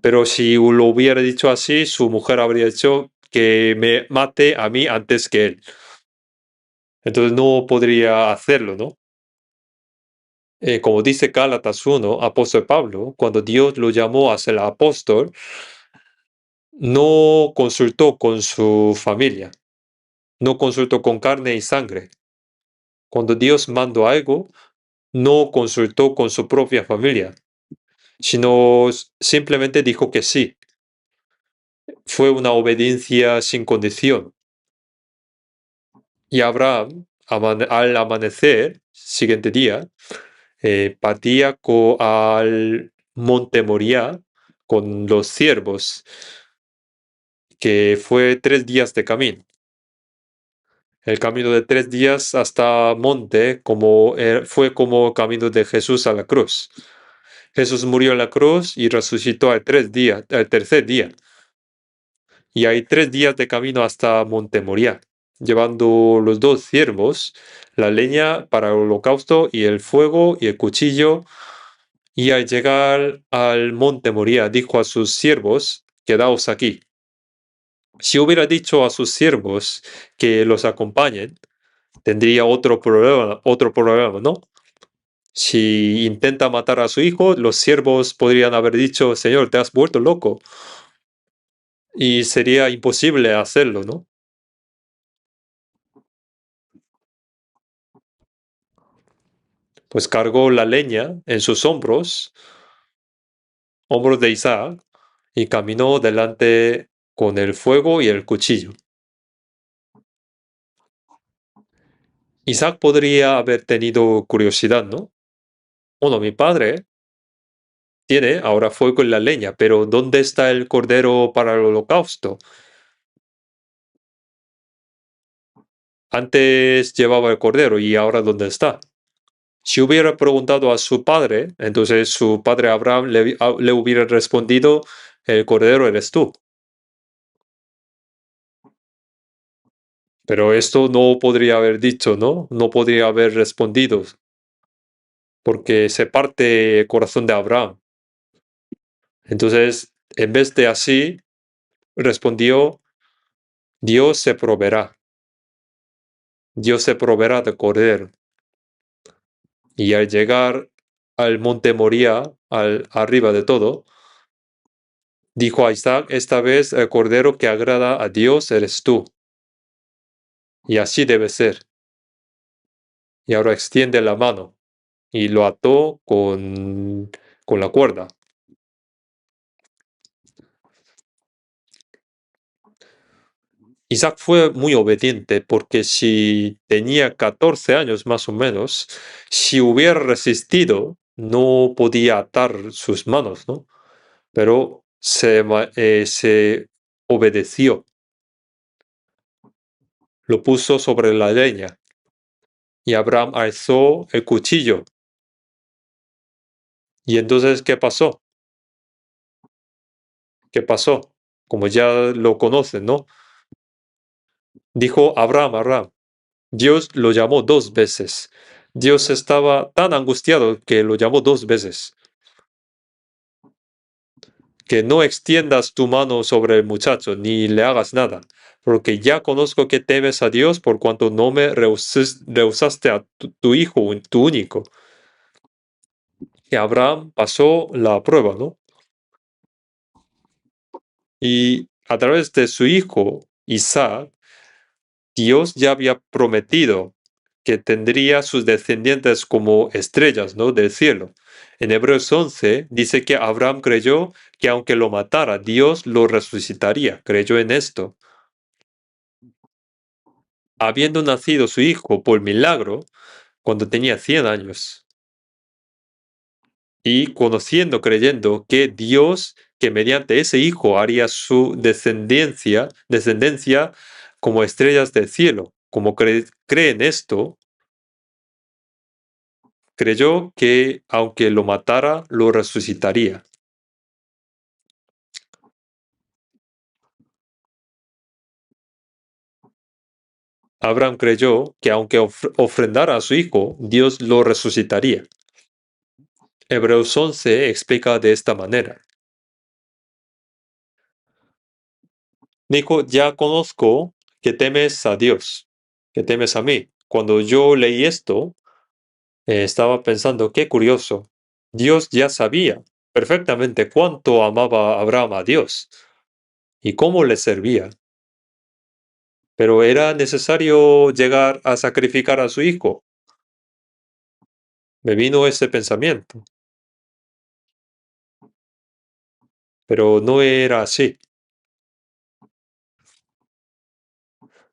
Pero si lo hubiera dicho así, su mujer habría dicho que me mate a mí antes que él. Entonces no podría hacerlo, ¿no? Como dice Gálatas 1, apóstol Pablo, cuando Dios lo llamó a ser apóstol, no consultó con su familia, no consultó con carne y sangre. Cuando Dios mandó algo, no consultó con su propia familia, sino simplemente dijo que sí. Fue una obediencia sin condición. Y Abraham al amanecer, siguiente día, partía al monte Moriah con los siervos, que fue 3 días de camino. El camino de 3 días hasta monte fue como camino de Jesús a la cruz. Jesús murió en la cruz y resucitó al tercer día. Y hay 3 días de camino hasta monte Moriah, llevando los dos siervos, la leña para el holocausto y el fuego y el cuchillo. Y al llegar al monte Moriah, dijo a sus siervos: quedaos aquí. Si hubiera dicho a sus siervos que los acompañen, tendría otro problema, ¿no? Si intenta matar a su hijo, los siervos podrían haber dicho: Señor, te has vuelto loco. Y sería imposible hacerlo, ¿no? Pues cargó la leña en sus hombros de Isaac, y caminó delante con el fuego y el cuchillo. Isaac podría haber tenido curiosidad, ¿no? Bueno, mi padre tiene ahora fuego y la leña, pero ¿dónde está el cordero para el holocausto? Antes llevaba el cordero y ahora ¿dónde está? Si hubiera preguntado a su padre, entonces su padre Abraham le hubiera respondido: el cordero eres tú. Pero esto no podría haber dicho, ¿no? No podría haber respondido, porque se parte el corazón de Abraham. Entonces, en vez de así, respondió: Dios se proveerá. Dios se proveerá de cordero. Y al llegar al monte Moría, arriba de todo, dijo a Isaac: esta vez el cordero que agrada a Dios eres tú. Y así debe ser. Y ahora extiende la mano y lo ató con la cuerda. Isaac fue muy obediente, porque si tenía 14 años más o menos, si hubiera resistido, no podía atar sus manos, ¿no? Pero se obedeció, lo puso sobre la leña, y Abraham alzó el cuchillo. Y entonces, ¿qué pasó? ¿Qué pasó? Como ya lo conocen, ¿no? Dijo Abraham, Abraham. Dios lo llamó 2 veces. Dios estaba tan angustiado que lo llamó 2 veces. Que no extiendas tu mano sobre el muchacho, ni le hagas nada, porque ya conozco que temes a Dios, por cuanto no me rehusaste a tu hijo, tu único. Y Abraham pasó la prueba, ¿no? Y a través de su hijo Isaac, Dios ya había prometido que tendría sus descendientes como estrellas, ¿no?, del cielo. En Hebreos 11 dice que Abraham creyó que aunque lo matara, Dios lo resucitaría. Creyó en esto. Habiendo nacido su hijo por milagro cuando tenía 100 años, y conociendo, creyendo que Dios, que mediante ese hijo haría su descendencia como estrellas del cielo. Como cree en esto, creyó que aunque lo matara, lo resucitaría. Abraham creyó que aunque ofrendara a su hijo, Dios lo resucitaría. Hebreos 11 explica de esta manera. Dijo: ya conozco que temes a Dios, que temes a mí. Cuando yo leí esto, estaba pensando: qué curioso. Dios ya sabía perfectamente cuánto amaba Abraham a Dios y cómo le servía. Pero era necesario llegar a sacrificar a su hijo. Me vino ese pensamiento, pero no era así.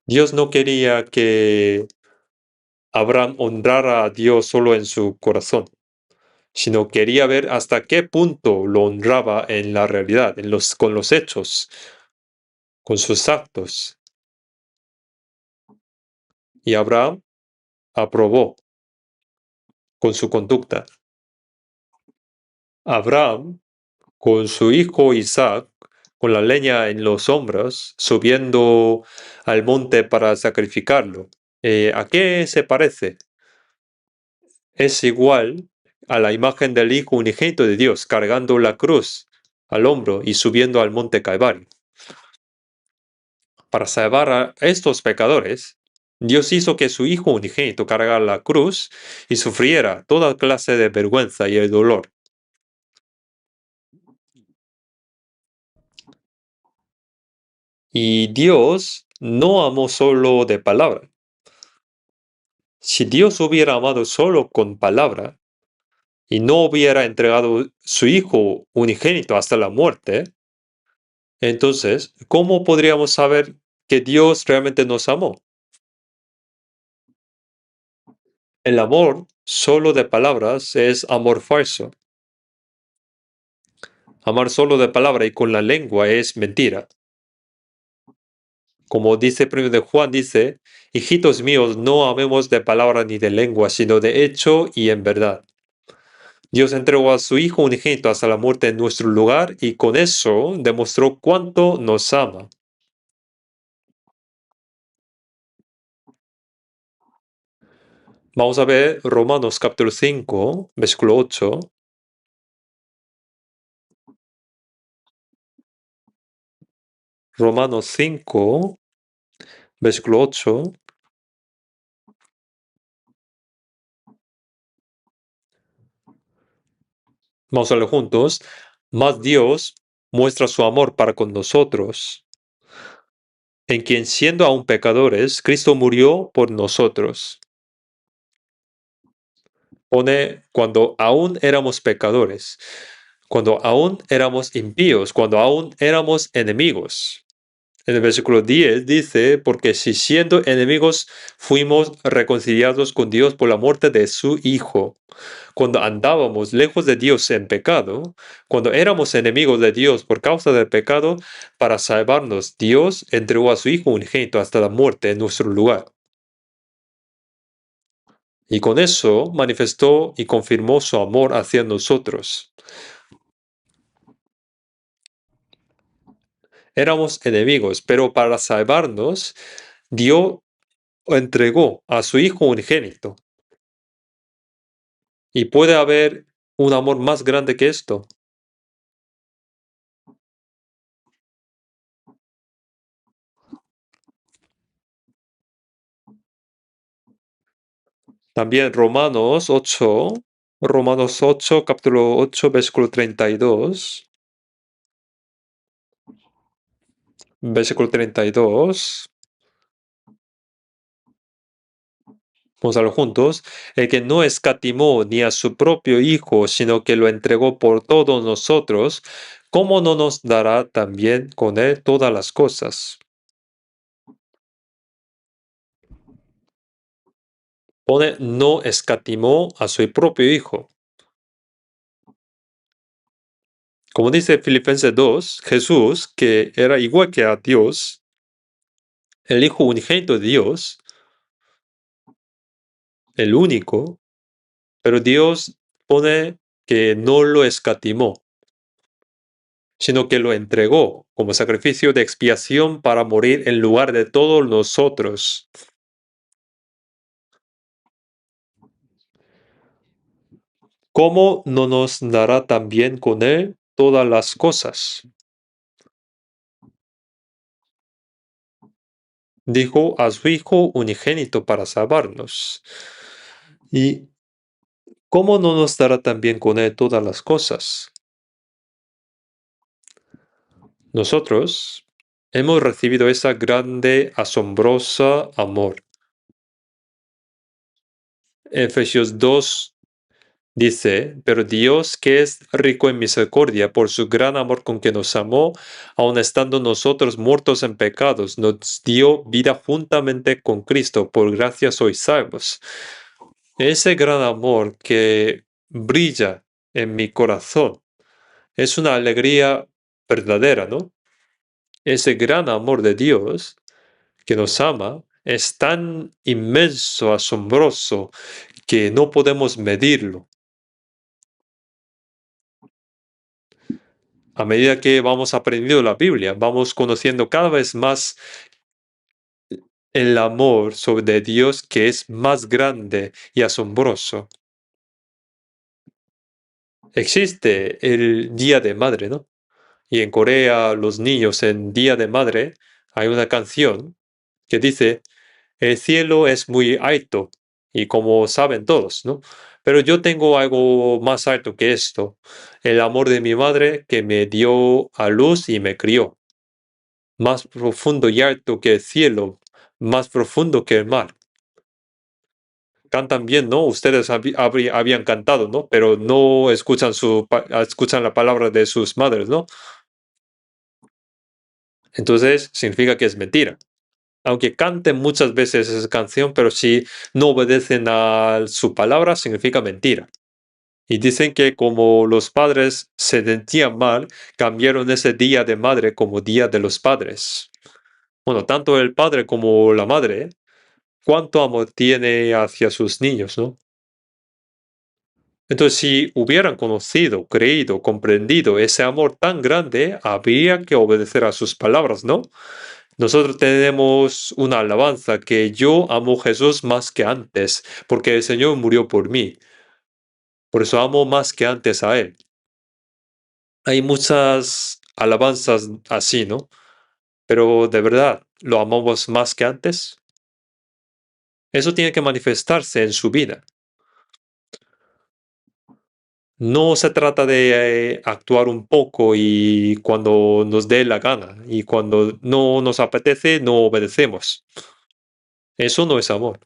Dios no quería que Abraham honrara a Dios solo en su corazón, sino quería ver hasta qué punto lo honraba en la realidad, con los hechos, con sus actos. Y Abraham aprobó con su conducta. Abraham, con su hijo Isaac, con la leña en los hombros, subiendo al monte para sacrificarlo. ¿A qué se parece? Es igual a la imagen del Hijo unigénito de Dios, cargando la cruz al hombro y subiendo al monte Calvario. Para salvar a estos pecadores, Dios hizo que su Hijo unigénito cargara la cruz y sufriera toda clase de vergüenza y el dolor. Y Dios no amó solo de palabra. Si Dios hubiera amado solo con palabra y no hubiera entregado su Hijo unigénito hasta la muerte, entonces, ¿cómo podríamos saber que Dios realmente nos amó? El amor solo de palabras es amor falso. Amar solo de palabra y con la lengua es mentira. Como dice primero de Juan, dice, hijitos míos, no amemos de palabra ni de lengua, sino de hecho y en verdad. Dios entregó a su Hijo unigénito hasta la muerte en nuestro lugar y con eso demostró cuánto nos ama. Vamos a ver Romanos capítulo 5, versículo 8. Romanos 5, versículo 8. Vamos a leer juntos. Mas Dios muestra su amor para con nosotros, en quien siendo aún pecadores, Cristo murió por nosotros. Pone cuando aún éramos pecadores, cuando aún éramos impíos, cuando aún éramos enemigos. En el versículo 10 dice, porque si siendo enemigos fuimos reconciliados con Dios por la muerte de su Hijo, cuando andábamos lejos de Dios en pecado, cuando éramos enemigos de Dios por causa del pecado, para salvarnos, Dios entregó a su Hijo unigénito hasta la muerte en nuestro lugar. Y con eso manifestó y confirmó su amor hacia nosotros. Éramos enemigos, pero para salvarnos, Dios entregó a su Hijo unigénito. ¿Y puede haber un amor más grande que esto? También Romanos 8, capítulo 8, versículo 32. Versículo 32. Vamos a verlo juntos. El que no escatimó ni a su propio Hijo, sino que lo entregó por todos nosotros, ¿cómo no nos dará también con él todas las cosas? Pone, no escatimó a su propio Hijo. Como dice Filipenses 2, Jesús, que era igual que a Dios, el Hijo unigénito de Dios, el único, pero Dios pone que no lo escatimó, sino que lo entregó como sacrificio de expiación para morir en lugar de todos nosotros. ¿Cómo no nos dará también con él todas las cosas? Dijo a su Hijo unigénito para salvarnos. ¿Y cómo no nos dará también con él todas las cosas? Nosotros hemos recibido esa grande, asombrosa amor. Efesios 2, Dice, pero Dios, que es rico en misericordia, por su gran amor con que nos amó, aun estando nosotros muertos en pecados, nos dio vida juntamente con Cristo. Por gracia sois salvos. Ese gran amor que brilla en mi corazón es una alegría verdadera, ¿no? Ese gran amor de Dios que nos ama es tan inmenso, asombroso, que no podemos medirlo. A medida que vamos aprendiendo la Biblia, vamos conociendo cada vez más el amor de Dios, que es más grande y asombroso. Existe el Día de Madre, ¿no? Y en Corea, los niños en Día de Madre, hay una canción que dice, el cielo es muy alto, y como saben todos, ¿no? Pero yo tengo algo más alto que esto, el amor de mi madre que me dio a luz y me crió. Más profundo y alto que el cielo, más profundo que el mar. Cantan bien, ¿no? Ustedes habían cantado, ¿no? Pero no escuchan, escuchan la palabra de sus madres, ¿no? Entonces significa que es mentira. Aunque canten muchas veces esa canción, pero si no obedecen a su palabra, significa mentira. Y dicen que como los padres se sentían mal, cambiaron ese día de madre como día de los padres. Bueno, tanto el padre como la madre, cuánto amor tiene hacia sus niños, ¿no? Entonces, si hubieran conocido, creído, comprendido ese amor tan grande, habría que obedecer a sus palabras, ¿no? Nosotros tenemos una alabanza que yo amo a Jesús más que antes, porque el Señor murió por mí. Por eso amo más que antes a Él. Hay muchas alabanzas así, ¿no? Pero de verdad, ¿lo amamos más que antes? Eso tiene que manifestarse en su vida. No se trata de actuar un poco y cuando nos dé la gana y cuando no nos apetece no obedecemos. Eso no es amor.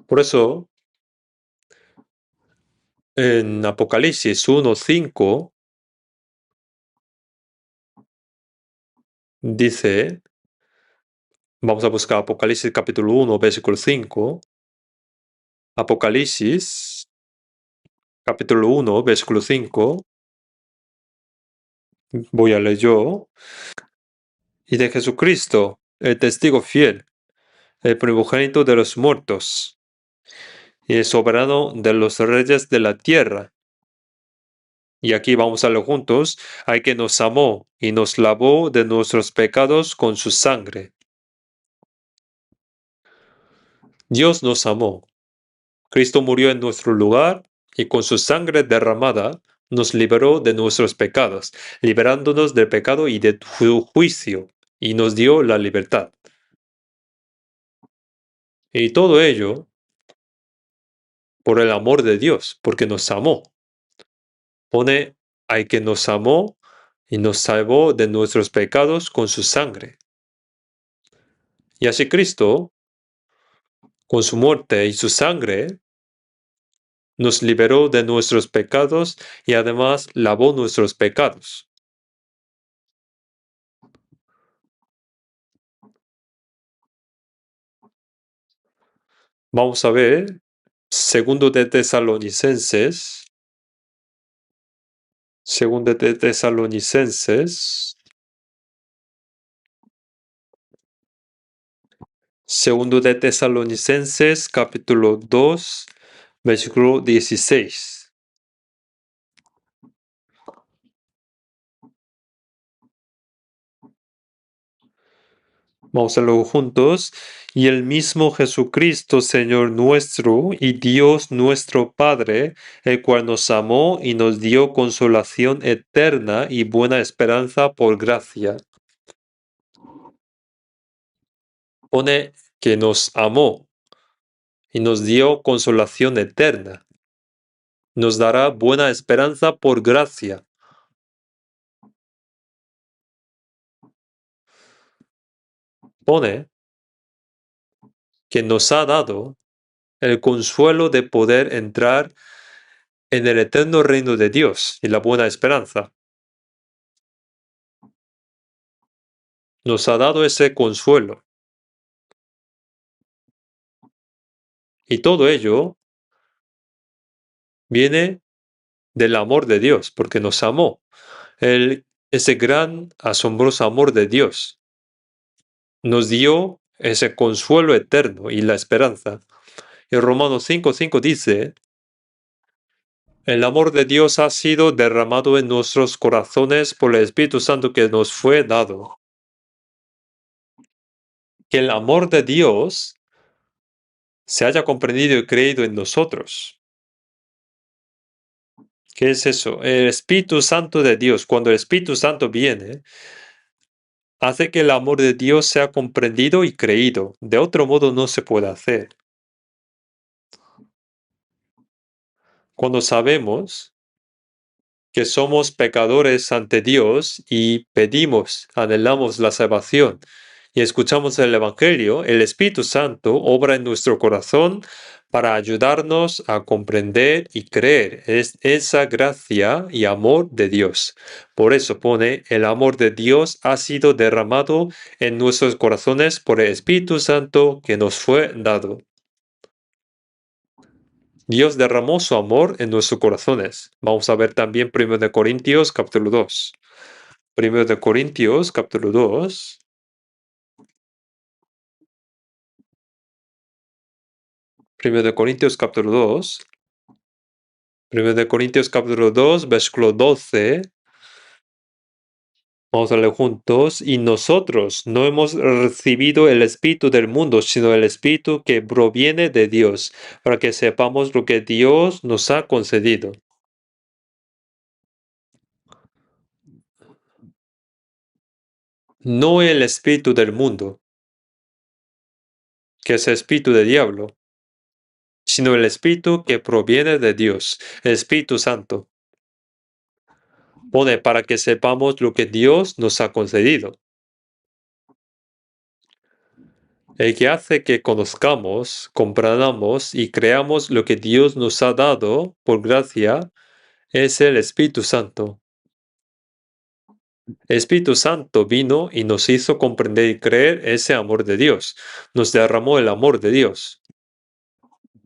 Por eso en Apocalipsis 1:5 dice, vamos a buscar Apocalipsis capítulo 1, versículo 5. Apocalipsis capítulo 1, versículo 5. Voy a leer yo. Y de Jesucristo, el testigo fiel, el primogénito de los muertos y el soberano de los reyes de la tierra. Y aquí vamos a leer juntos, al que nos amó y nos lavó de nuestros pecados con su sangre. Dios nos amó. Cristo murió en nuestro lugar y con su sangre derramada nos liberó de nuestros pecados, liberándonos del pecado y de su juicio, y nos dio la libertad. Y todo ello por el amor de Dios, porque nos amó. Pone al que nos amó y nos salvó de nuestros pecados con su sangre. Y así Cristo, con su muerte y su sangre, nos liberó de nuestros pecados y además lavó nuestros pecados. Vamos a ver, segundo de Tesalonicenses, segundo de Tesalonicenses, segundo de Tesalonicenses, capítulo 2, versículo 16. Vamos a leerlo juntos. Y el mismo Jesucristo, Señor nuestro, y Dios nuestro Padre, el cual nos amó y nos dio consolación eterna y buena esperanza por gracia. Pone que nos amó y nos dio consolación eterna. Nos dará buena esperanza por gracia. Pone que nos ha dado el consuelo de poder entrar en el eterno reino de Dios y la buena esperanza. Nos ha dado ese consuelo. Y todo ello viene del amor de Dios, porque nos amó. Ese gran, asombroso amor de Dios nos dio ese consuelo eterno y la esperanza. Y Romanos 5:5 dice, el amor de Dios ha sido derramado en nuestros corazones por el Espíritu Santo que nos fue dado. Que el amor de Dios se haya comprendido y creído en nosotros. ¿Qué es eso? El Espíritu Santo de Dios, cuando el Espíritu Santo viene, hace que el amor de Dios sea comprendido y creído. De otro modo no se puede hacer. Cuando sabemos que somos pecadores ante Dios y pedimos, anhelamos la salvación y escuchamos el Evangelio, el Espíritu Santo obra en nuestro corazón para ayudarnos a comprender y creer esa gracia y amor de Dios. Por eso pone, el amor de Dios ha sido derramado en nuestros corazones por el Espíritu Santo que nos fue dado. Dios derramó su amor en nuestros corazones. Vamos a ver también 1 Corintios capítulo 2. 1 Corintios capítulo 2. 1 Corintios capítulo 2. 1 Corintios capítulo 2, versículo 12. Vamos a leer juntos. Y nosotros no hemos recibido el Espíritu del mundo, sino el Espíritu que proviene de Dios, para que sepamos lo que Dios nos ha concedido. No el Espíritu del mundo, que es el Espíritu del diablo, sino el Espíritu que proviene de Dios, el Espíritu Santo. Pone para que sepamos lo que Dios nos ha concedido. El que hace que conozcamos, comprendamos y creamos lo que Dios nos ha dado por gracia es el Espíritu Santo. El Espíritu Santo vino y nos hizo comprender y creer ese amor de Dios. Nos derramó el amor de Dios.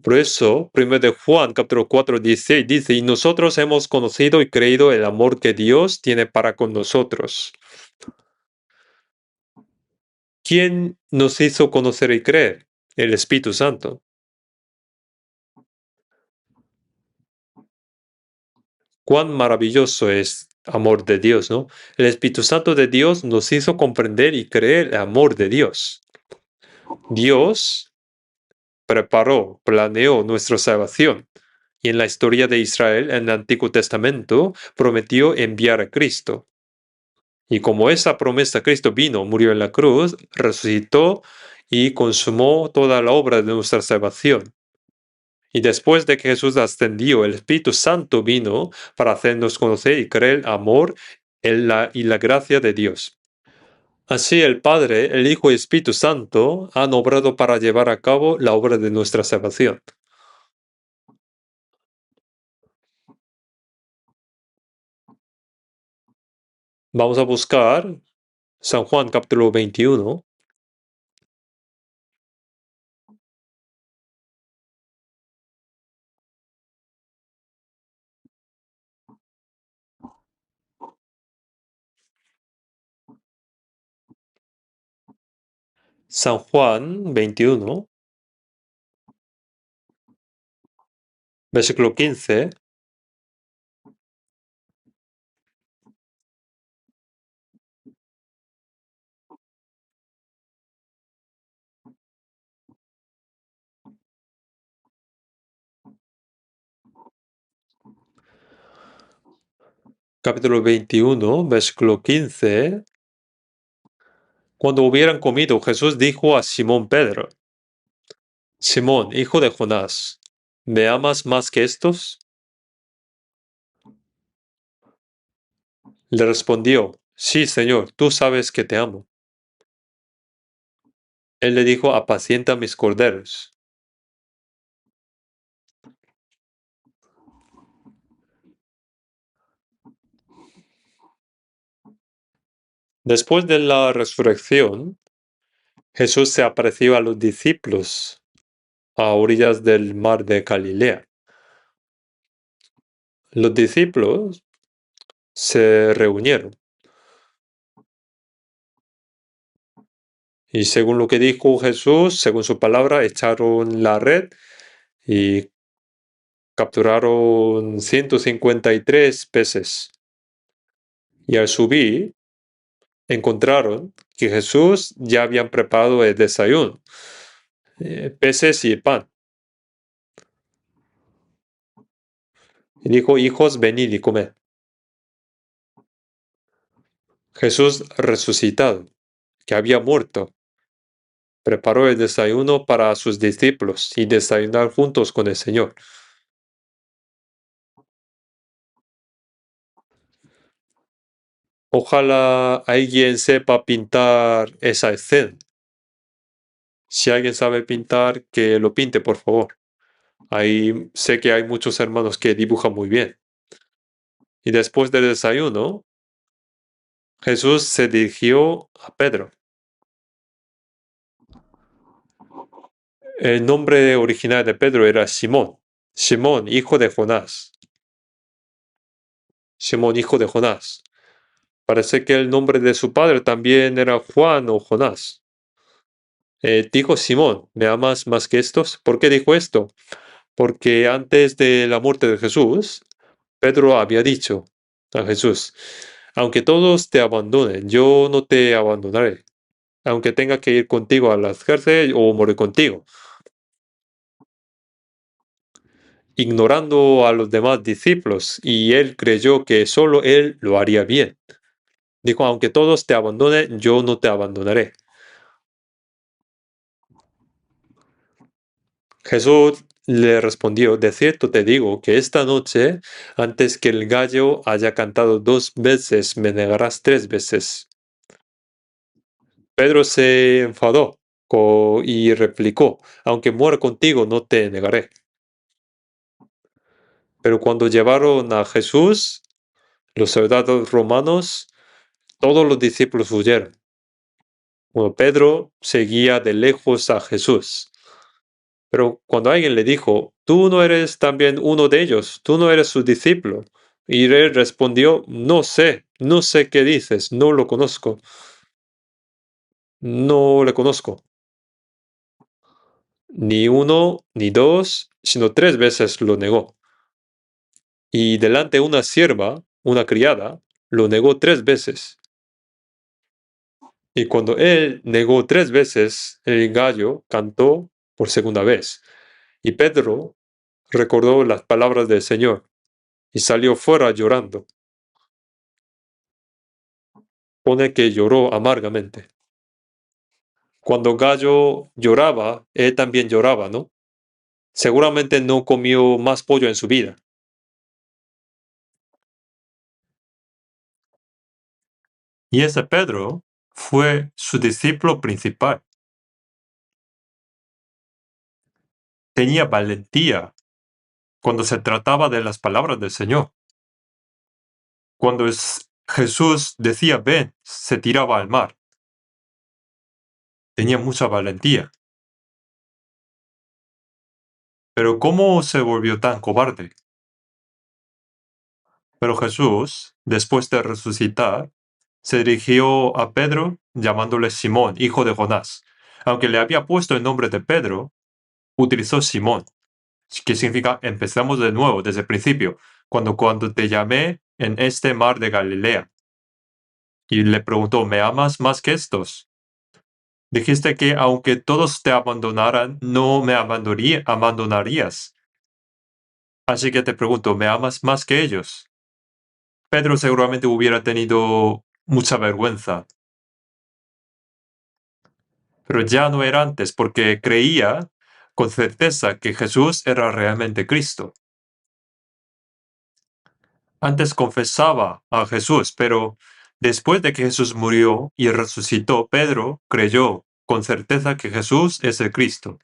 Por eso, 1 de Juan, capítulo 4, 16, dice, y nosotros hemos conocido y creído el amor que Dios tiene para con nosotros. ¿Quién nos hizo conocer y creer? El Espíritu Santo. Cuán maravilloso es amor de Dios, ¿no? El Espíritu Santo de Dios nos hizo comprender y creer el amor de Dios. Dios preparó, planeó nuestra salvación. Y en la historia de Israel, en el Antiguo Testamento, prometió enviar a Cristo. Y como esa promesa, Cristo vino, murió en la cruz, resucitó y consumó toda la obra de nuestra salvación. Y después de que Jesús ascendió, el Espíritu Santo vino para hacernos conocer y creer el amor y la gracia de Dios. Así el Padre, el Hijo y el Espíritu Santo han obrado para llevar a cabo la obra de nuestra salvación. Vamos a buscar San Juan capítulo 21. San Juan 21, versículo 15. Capítulo 21, versículo 15. Cuando hubieran comido, Jesús dijo a Simón Pedro, Simón, hijo de Jonás, ¿me amas más que estos? Le respondió, sí, Señor, tú sabes que te amo. Él le dijo, apacienta mis corderos. Después de la resurrección, Jesús se apareció a los discípulos a orillas del mar de Galilea. Los discípulos se reunieron y según lo que dijo Jesús, según su palabra, echaron la red y capturaron 153 peces. Y al subir, encontraron que Jesús ya habían preparado el desayuno, peces y pan. Y dijo, hijos, venid y comed. Jesús resucitado, que había muerto, preparó el desayuno para sus discípulos y desayunar juntos con el Señor. Ojalá alguien sepa pintar esa escena. Si alguien sabe pintar, que lo pinte, por favor. Ahí sé que hay muchos hermanos que dibujan muy bien. Y después del desayuno, Jesús se dirigió a Pedro. El nombre original de Pedro era Simón. Simón, hijo de Jonás. Simón, hijo de Jonás. Parece que el nombre de su padre también era Juan o Jonás. Dijo Simón, ¿me amas más que estos? ¿Por qué dijo esto? Porque antes de la muerte de Jesús, Pedro había dicho a Jesús, aunque todos te abandonen, yo no te abandonaré, aunque tenga que ir contigo a la cárcel o morir contigo, ignorando a los demás discípulos, y él creyó que solo él lo haría bien. Dijo, aunque todos te abandonen, yo no te abandonaré. Jesús le respondió, de cierto te digo que esta noche, antes que el gallo haya cantado 2 veces, me negarás 3 veces. Pedro se enfadó y replicó, aunque muera contigo, no te negaré. Pero cuando llevaron a Jesús, los soldados romanos, todos los discípulos huyeron. Bueno, Pedro seguía de lejos a Jesús. Pero cuando alguien le dijo, tú no eres también uno de ellos, tú no eres su discípulo. Y él respondió, no sé qué dices, no lo conozco, no le conozco. Ni uno, ni dos, sino 3 veces lo negó. Y delante de una sierva, una criada, lo negó 3 veces. Y cuando él negó 3 veces, el gallo cantó por segunda vez. Y Pedro recordó las palabras del Señor y salió fuera llorando. Pone que lloró amargamente. Cuando Gallo lloraba, él también lloraba, ¿no? Seguramente no comió más pollo en su vida. Y ese Pedro fue su discípulo principal. Tenía valentía cuando se trataba de las palabras del Señor. Cuando Jesús decía ven, se tiraba al mar. Tenía mucha valentía. Pero ¿cómo se volvió tan cobarde? Pero Jesús, después de resucitar, se dirigió a Pedro llamándole Simón, hijo de Jonás. Aunque le había puesto el nombre de Pedro, utilizó Simón, que significa empezamos de nuevo, desde el principio, cuando te llamé en este mar de Galilea. Y le preguntó, ¿me amas más que estos? Dijiste que aunque todos te abandonaran, no me abandonarías. Así que te pregunto, ¿me amas más que ellos? Pedro seguramente hubiera tenido mucha vergüenza, pero ya no era antes porque creía con certeza que Jesús era realmente Cristo. Antes confesaba a Jesús, pero después de que Jesús murió y resucitó, Pedro creyó con certeza que Jesús es el Cristo.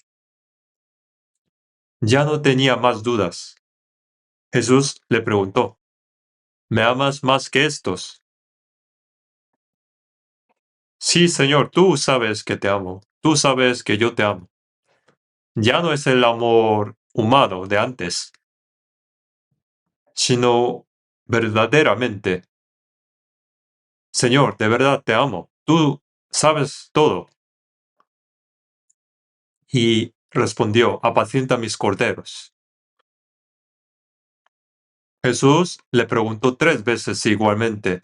Ya no tenía más dudas. Jesús le preguntó, ¿me amas más que estos? Sí, Señor, tú sabes que te amo. Tú sabes que yo te amo. Ya no es el amor humano de antes, sino verdaderamente. Señor, de verdad te amo. Tú sabes todo. Y respondió, apacienta mis corderos. Jesús le preguntó 3 veces igualmente,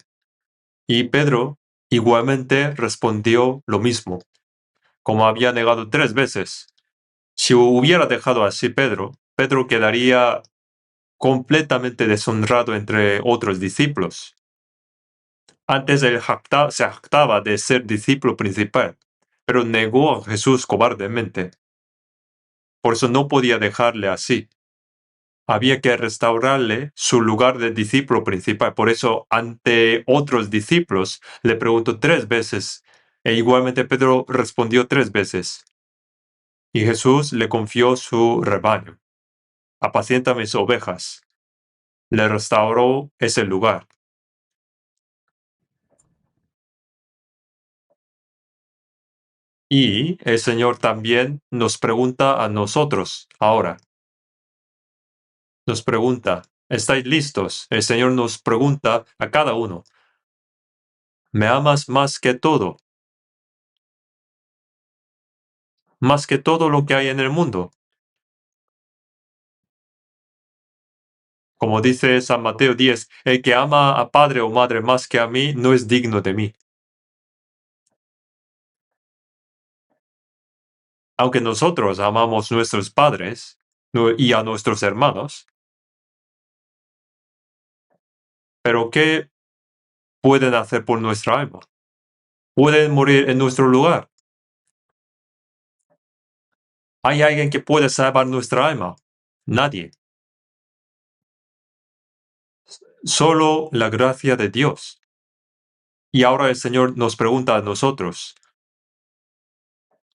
y Pedro igualmente respondió lo mismo, como había negado 3 veces. Si hubiera dejado así Pedro quedaría completamente deshonrado entre otros discípulos. Antes él se jactaba de ser discípulo principal, pero negó a Jesús cobardemente. Por eso no podía dejarle así. Había que restaurarle su lugar de discípulo principal. Por eso, ante otros discípulos, le preguntó 3 veces, e igualmente Pedro respondió 3 veces. Y Jesús le confió su rebaño. Apacienta mis ovejas. Le restauró ese lugar. Y el Señor también nos pregunta a nosotros ahora. Nos pregunta, ¿estáis listos? El Señor nos pregunta a cada uno, ¿me amas más que todo? Más que todo lo que hay en el mundo. Como dice San Mateo 10, el que ama a padre o madre más que a mí no es digno de mí. Aunque nosotros amamos a nuestros padres y a nuestros hermanos, pero ¿qué pueden hacer por nuestra alma? ¿Pueden morir en nuestro lugar? ¿Hay alguien que puede salvar nuestra alma? Nadie. Solo la gracia de Dios. Y ahora el Señor nos pregunta a nosotros,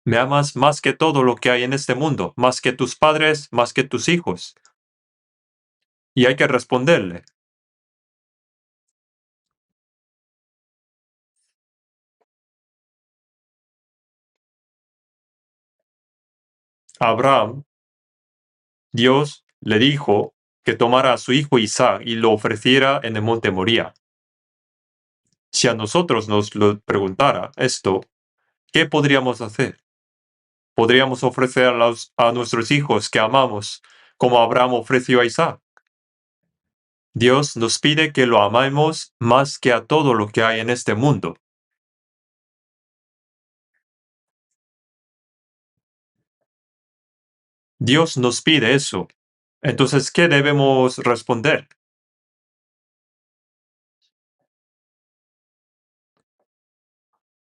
¿me amas más que todo lo que hay en este mundo? ¿Más que tus padres? ¿Más que tus hijos? Y hay que responderle, Abraham, Dios le dijo que tomara a su hijo Isaac y lo ofreciera en el monte Moría. Si a nosotros nos lo preguntara esto, ¿qué podríamos hacer? ¿Podríamos ofrecer a nuestros hijos que amamos como Abraham ofreció a Isaac? Dios nos pide que lo amemos más que a todo lo que hay en este mundo. Dios nos pide eso. Entonces, ¿qué debemos responder?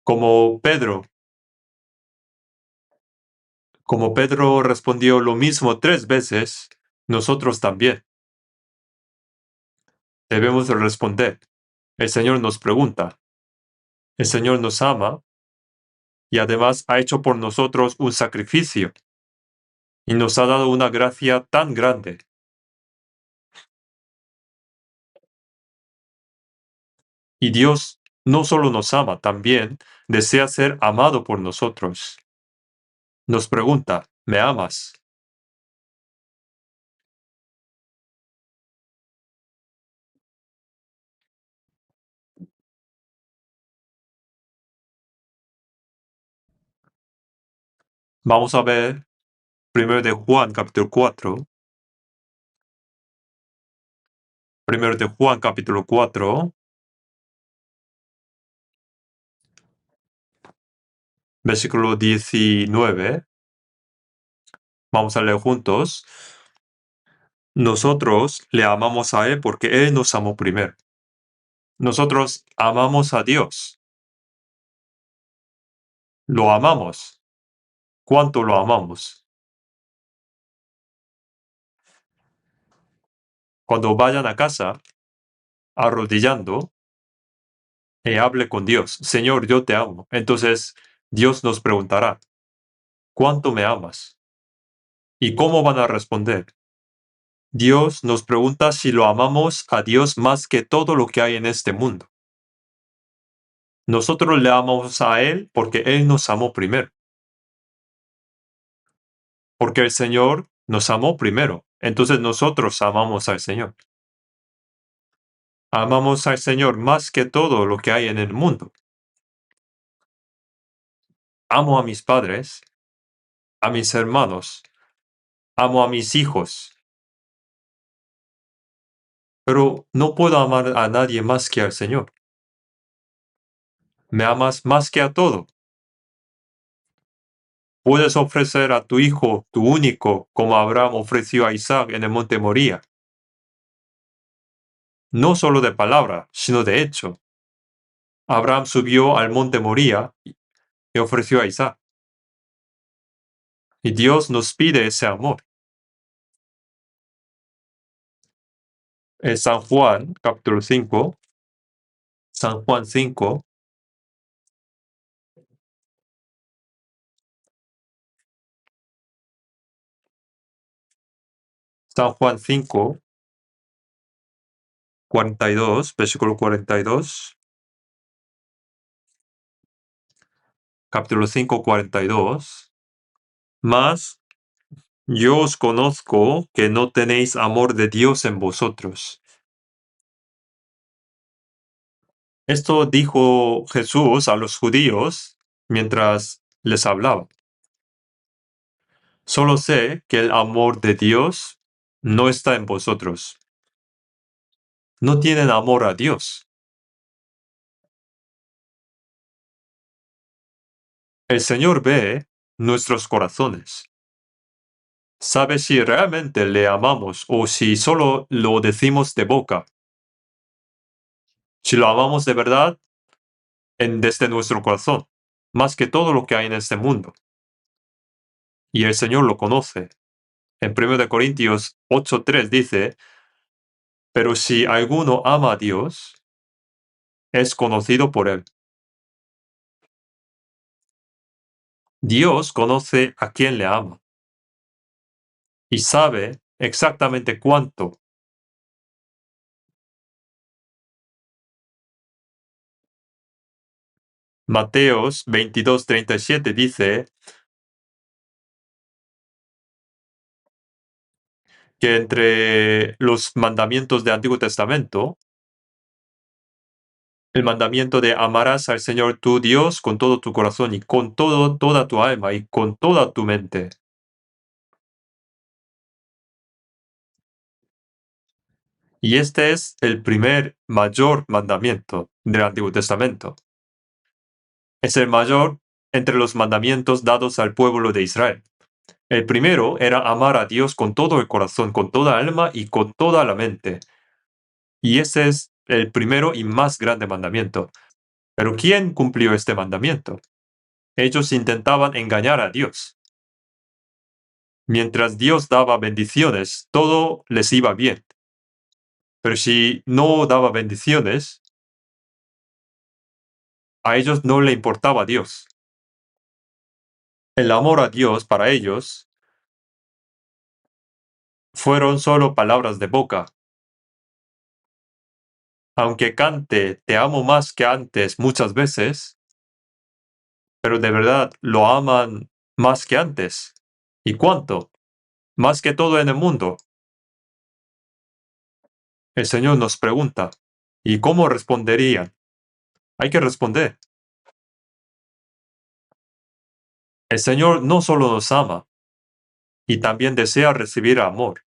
Como Pedro. Como Pedro respondió lo mismo 3 veces, nosotros también debemos responder. El Señor nos pregunta. El Señor nos ama y además ha hecho por nosotros un sacrificio y nos ha dado una gracia tan grande. Y Dios no solo nos ama, también desea ser amado por nosotros. Nos pregunta, ¿me amas? Vamos a ver 1 de Juan capítulo 4. 1 de Juan capítulo 4, versículo 19. Vamos a leer juntos. Nosotros le amamos a Él porque Él nos amó primero. Nosotros amamos a Dios. Lo amamos. ¿Cuánto lo amamos? Cuando vayan a casa, arrodillando, hable con Dios. Señor, yo te amo. Entonces, Dios nos preguntará, ¿cuánto me amas? ¿Y cómo van a responder? Dios nos pregunta si lo amamos a Dios más que todo lo que hay en este mundo. Nosotros le amamos a Él porque Él nos amó primero. Porque el Señor nos amó primero. Entonces nosotros amamos al Señor. Amamos al Señor más que todo lo que hay en el mundo. Amo a mis padres, a mis hermanos, amo a mis hijos, pero no puedo amar a nadie más que al Señor. Me amas más que a todo. Puedes ofrecer a tu hijo, tu único, como Abraham ofreció a Isaac en el monte Moría. No solo de palabra, sino de hecho. Abraham subió al monte Moría y ofreció a Isaac. Y Dios nos pide ese amor. En San Juan, capítulo 5, San Juan 5, San Juan 5, 42, versículo 42, capítulo 5, 42. Mas yo os conozco que no tenéis amor de Dios en vosotros. Esto dijo Jesús a los judíos mientras les hablaba. Solo sé que el amor de Dios no está en vosotros. No tienen amor a Dios. El Señor ve nuestros corazones. Sabe si realmente le amamos o si solo lo decimos de boca. Si lo amamos de verdad desde nuestro corazón, más que todo lo que hay en este mundo. Y el Señor lo conoce. En 1 Corintios 8:3 dice, pero si alguno ama a Dios, es conocido por él. Dios conoce a quien le ama y sabe exactamente cuánto. Mateos 22:37 dice que entre los mandamientos del Antiguo Testamento, el mandamiento de amarás al Señor tu Dios con todo tu corazón y con toda tu alma y con toda tu mente. Y este es el primer mayor mandamiento del Antiguo Testamento. Es el mayor entre los mandamientos dados al pueblo de Israel. El primero era amar a Dios con todo el corazón, con toda alma y con toda la mente. Y ese es el primero y más grande mandamiento. Pero ¿quién cumplió este mandamiento? Ellos intentaban engañar a Dios. Mientras Dios daba bendiciones, todo les iba bien. Pero si no daba bendiciones, a ellos no le importaba Dios. El amor a Dios para ellos fueron solo palabras de boca. Aunque cante te amo más que antes muchas veces, pero de verdad lo aman más que antes. ¿Y cuánto? Más que todo en el mundo. El Señor nos pregunta, ¿y cómo responderían? Hay que responder. El Señor no solo nos ama, y también desea recibir amor.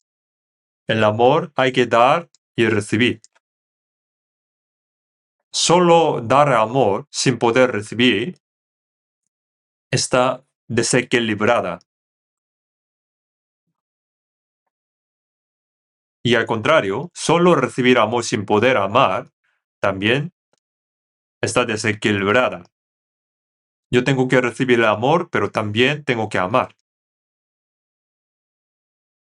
El amor hay que dar y recibir. Solo dar amor sin poder recibir está desequilibrada. Y al contrario, solo recibir amor sin poder amar también está desequilibrada. Yo tengo que recibir el amor, pero también tengo que amar.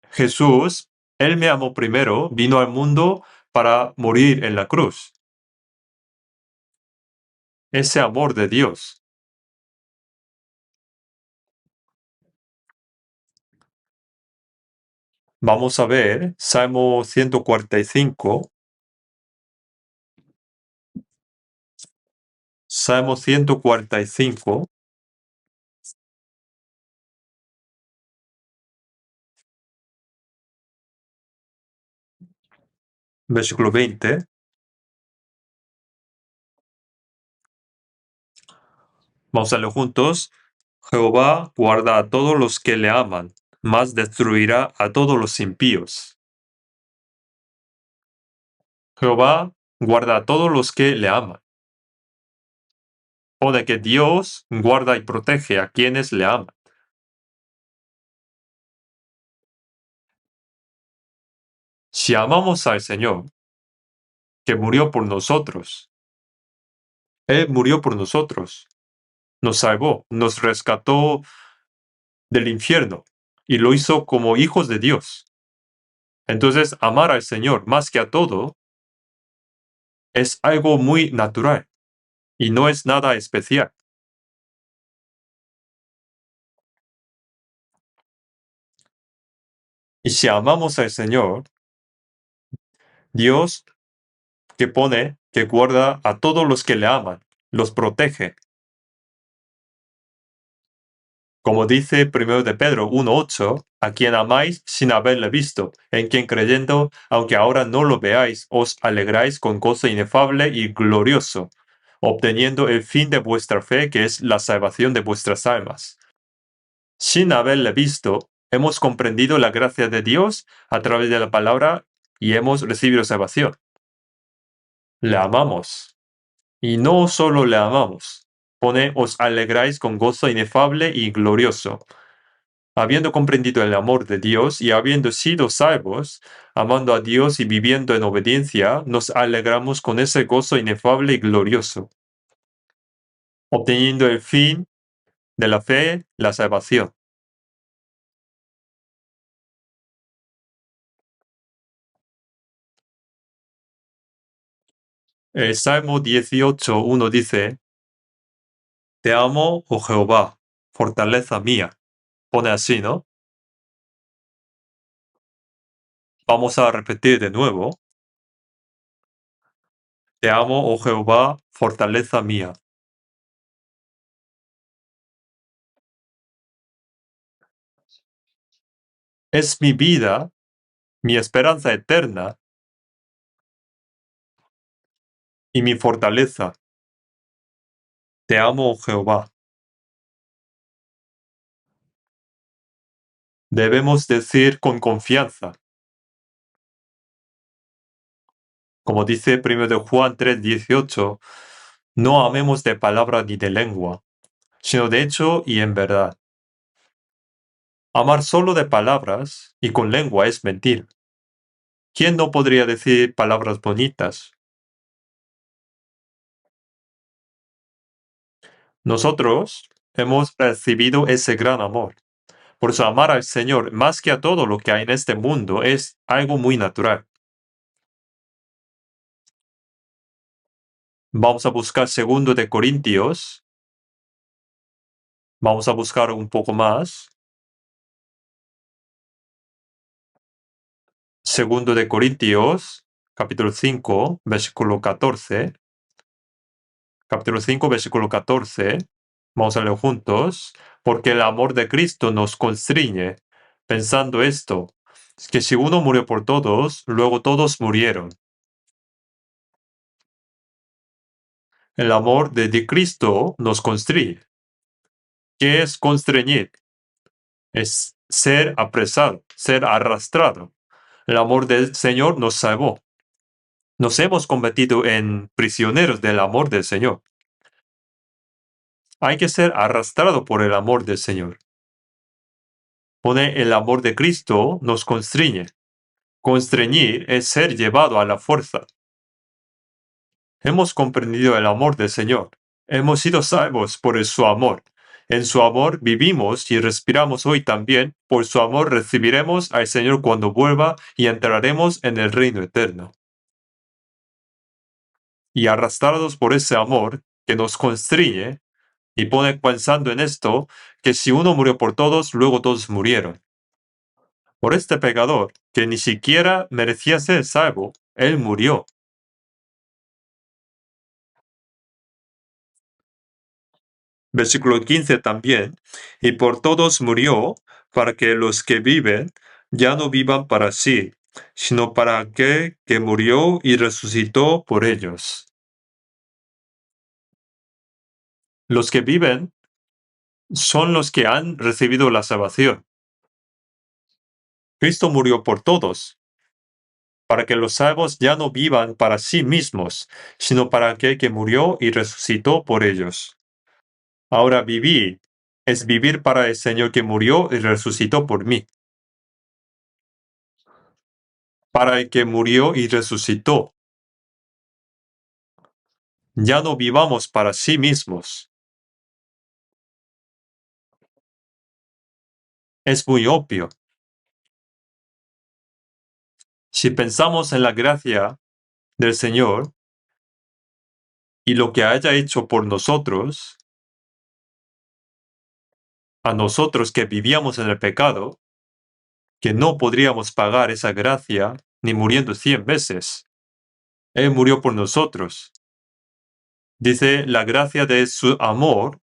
Jesús, Él me amó primero, vino al mundo para morir en la cruz. Ese amor de Dios. Vamos a ver Salmo 145. Salmo 145, versículo 20. Vamos a leerlo juntos. Jehová guarda a todos los que le aman, mas destruirá a todos los impíos. Jehová guarda a todos los que le aman. O de que Dios guarda y protege a quienes le aman. Si amamos al Señor, que murió por nosotros, Él murió por nosotros, nos salvó, nos rescató del infierno y lo hizo como hijos de Dios. Entonces, amar al Señor más que a todo es algo muy natural y no es nada especial. Y si amamos al Señor, Dios que guarda a todos los que le aman, los protege. Como dice 1 de Pedro 1:8, a quien amáis sin haberle visto, en quien creyendo, aunque ahora no lo veáis, os alegráis con gozo inefable y glorioso, obteniendo el fin de vuestra fe, que es la salvación de vuestras almas. Sin haberle visto, hemos comprendido la gracia de Dios a través de la palabra y hemos recibido salvación. Le amamos. Y no solo le amamos, pone os alegráis con gozo inefable y glorioso. Habiendo comprendido el amor de Dios y habiendo sido salvos, amando a Dios y viviendo en obediencia, nos alegramos con ese gozo inefable y glorioso, obteniendo el fin de la fe, la salvación. El Salmo 18:1 dice, Te amo, oh Jehová, fortaleza mía. Pone así, ¿no? Vamos a repetir de nuevo. Te amo, oh Jehová, fortaleza mía. Es mi vida, mi esperanza eterna y mi fortaleza. Te amo, oh Jehová. Debemos decir con confianza, como dice 1 de Juan 3:18, no amemos de palabra ni de lengua, sino de hecho y en verdad. Amar solo de palabras y con lengua es mentir. ¿Quién no podría decir palabras bonitas? Nosotros hemos recibido ese gran amor. Por eso amar al Señor más que a todo lo que hay en este mundo es algo muy natural. Vamos a buscar segundo de Corintios. Vamos a buscar un poco más. Segundo de Corintios, capítulo 5, versículo 14. Capítulo 5, versículo 14. Vamos a leer juntos. Porque el amor de Cristo nos constriñe, pensando esto, que si uno murió por todos, luego todos murieron. El amor de Cristo nos constriñe. ¿Qué es constreñir? Es ser apresado, ser arrastrado. El amor del Señor nos salvó. Nos hemos convertido en prisioneros del amor del Señor. Hay que ser arrastrado por el amor del Señor. Pone el amor de Cristo nos constriñe. Constreñir es ser llevado a la fuerza. Hemos comprendido el amor del Señor. Hemos sido salvos por su amor. En su amor vivimos y respiramos hoy también. Por su amor recibiremos al Señor cuando vuelva y entraremos en el reino eterno. Y arrastrados por ese amor que nos constriñe, y pone pensando en esto, que si uno murió por todos, luego todos murieron. Por este pecador, que ni siquiera merecía ser salvo, Él murió. Versículo 15 también, y por todos murió, para que los que viven ya no vivan para sí, sino para aquel que murió y resucitó por ellos. Los que viven son los que han recibido la salvación. Cristo murió por todos, para que los salvos ya no vivan para sí mismos, sino para aquel que murió y resucitó por ellos. Ahora vivir es vivir para el Señor que murió y resucitó por mí. Para el que murió y resucitó. Ya no vivamos para sí mismos. Es muy obvio. Si pensamos en la gracia del Señor y lo que haya hecho por nosotros, a nosotros que vivíamos en el pecado, que no podríamos pagar esa gracia ni muriendo 100 veces. Él murió por nosotros. Dice, la gracia de su amor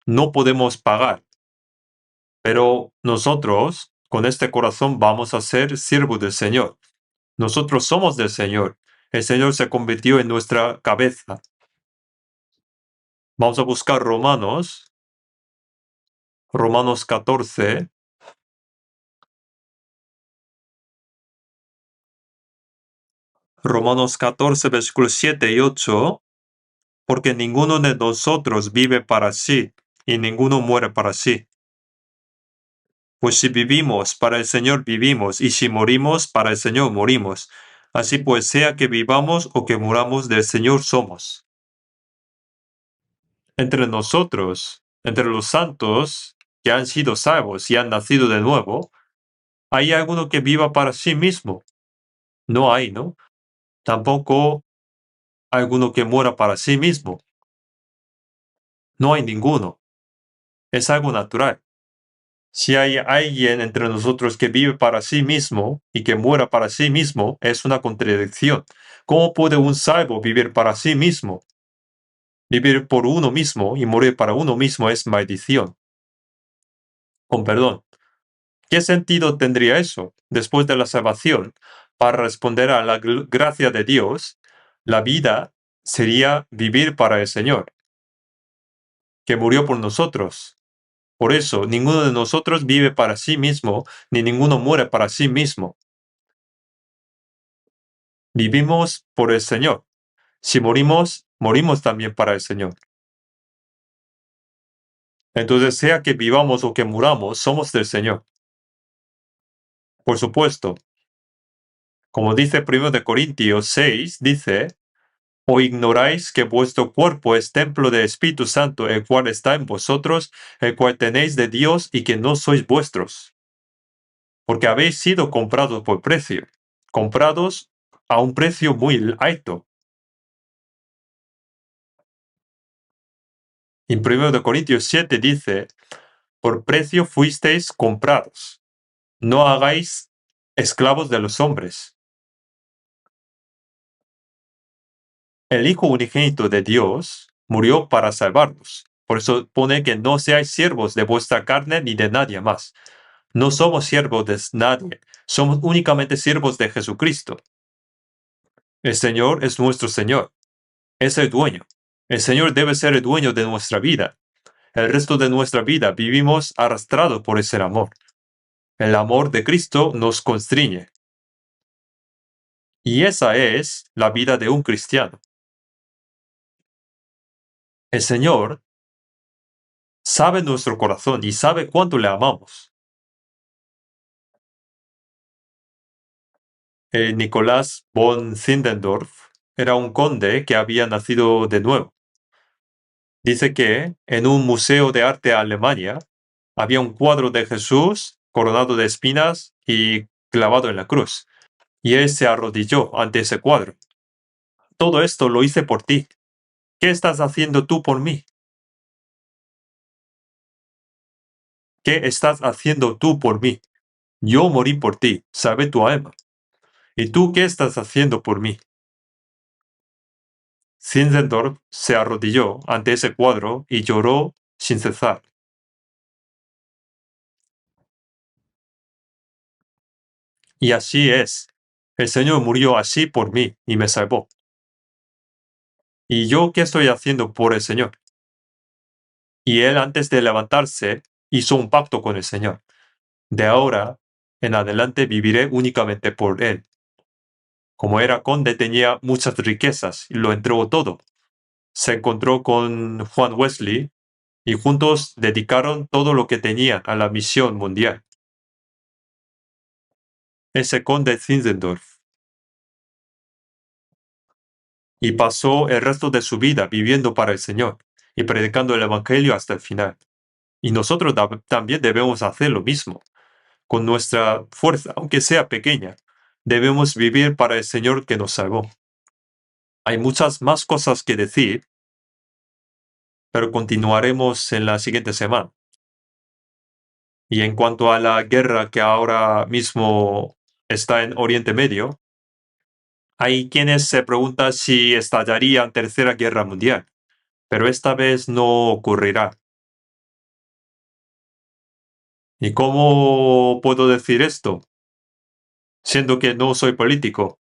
no podemos pagar. Pero nosotros, con este corazón, vamos a ser siervos del Señor. Nosotros somos del Señor. El Señor se convirtió en nuestra cabeza. Vamos a buscar Romanos 14. Romanos 14, versículos 7 y 8. Porque ninguno de nosotros vive para sí, y ninguno muere para sí. Pues si vivimos, para el Señor vivimos, y si morimos, para el Señor morimos. Así pues, sea que vivamos o que muramos, del Señor somos. Entre nosotros, entre los santos que han sido salvos y han nacido de nuevo, ¿hay alguno que viva para sí mismo? No hay, ¿no? Tampoco alguno que muera para sí mismo. No hay ninguno. Es algo natural. Si hay alguien entre nosotros que vive para sí mismo y que muera para sí mismo, es una contradicción. ¿Cómo puede un salvo vivir para sí mismo? Vivir por uno mismo y morir para uno mismo es maldición. Con perdón. ¿Qué sentido tendría eso? Después de la salvación, para responder a la gracia de Dios, la vida sería vivir para el Señor, que murió por nosotros. Por eso, ninguno de nosotros vive para sí mismo, ni ninguno muere para sí mismo. Vivimos por el Señor. Si morimos, morimos también para el Señor. Entonces, sea que vivamos o que muramos, somos del Señor. Por supuesto, como dice 1 de Corintios 6, dice, ¿o ignoráis que vuestro cuerpo es templo del Espíritu Santo, el cual está en vosotros, el cual tenéis de Dios y que no sois vuestros? Porque habéis sido comprados por precio, comprados a un precio muy alto. En 1 de Corintios 7 dice, por precio fuisteis comprados. No hagáis esclavos de los hombres. El Hijo unigénito de Dios murió para salvarnos. Por eso pone que no seáis siervos de vuestra carne ni de nadie más. No somos siervos de nadie, somos únicamente siervos de Jesucristo. El Señor es nuestro Señor, es el dueño. El Señor debe ser el dueño de nuestra vida. El resto de nuestra vida vivimos arrastrados por ese amor. El amor de Cristo nos constriñe. Y esa es la vida de un cristiano. El Señor sabe nuestro corazón y sabe cuánto le amamos. Nicolás von Zinzendorf era un conde que había nacido de nuevo. Dice que en un museo de arte de Alemania había un cuadro de Jesús coronado de espinas y clavado en la cruz. Y él se arrodilló ante ese cuadro. Todo esto lo hice por ti. ¿Qué estás haciendo tú por mí? ¿Qué estás haciendo tú por mí? Yo morí por ti, salvé tu alma. ¿Y tú qué estás haciendo por mí? Zinzendorf se arrodilló ante ese cuadro y lloró sin cesar. Y así es. El Señor murió así por mí y me salvó. ¿Y yo qué estoy haciendo por el Señor? Y él antes de levantarse hizo un pacto con el Señor. De ahora en adelante viviré únicamente por él. Como era conde tenía muchas riquezas y lo entregó todo. Se encontró con Juan Wesley y juntos dedicaron todo lo que tenían a la misión mundial. Ese conde Zinzendorf. Y pasó el resto de su vida viviendo para el Señor y predicando el Evangelio hasta el final. Y nosotros también debemos hacer lo mismo. Con nuestra fuerza, aunque sea pequeña, debemos vivir para el Señor que nos salvó. Hay muchas más cosas que decir, pero continuaremos en la siguiente semana. Y en cuanto a la guerra que ahora mismo está en Oriente Medio, hay quienes se preguntan si estallaría Tercera Guerra Mundial, pero esta vez no ocurrirá. ¿Y cómo puedo decir esto? Siendo que no soy político.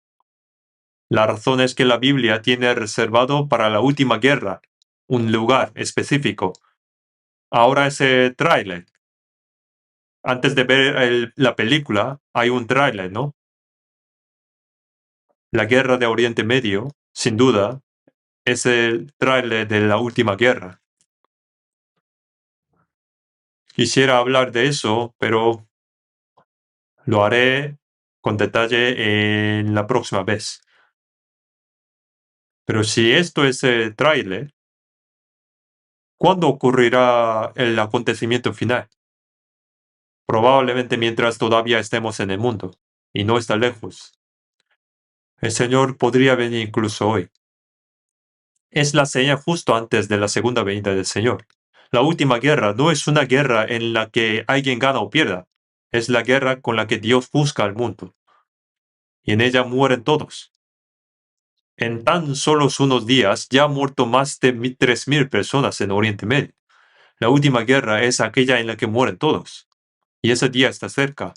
La razón es que la Biblia tiene reservado para la última guerra un lugar específico. Ahora ese tráiler. Antes de ver la película, hay un tráiler, ¿no? La guerra de Oriente Medio, sin duda, es el tráiler de la última guerra. Quisiera hablar de eso, pero lo haré con detalle en la próxima vez. Pero si esto es el tráiler, ¿cuándo ocurrirá el acontecimiento final? Probablemente mientras todavía estemos en el mundo, y no está lejos. El Señor podría venir incluso hoy. Es la señal justo antes de la segunda venida del Señor. La última guerra no es una guerra en la que alguien gana o pierda. Es la guerra con la que Dios busca al mundo. Y en ella mueren todos. En tan solos unos días ya han muerto más de 3.000 personas en Oriente Medio. La última guerra es aquella en la que mueren todos. Y ese día está cerca.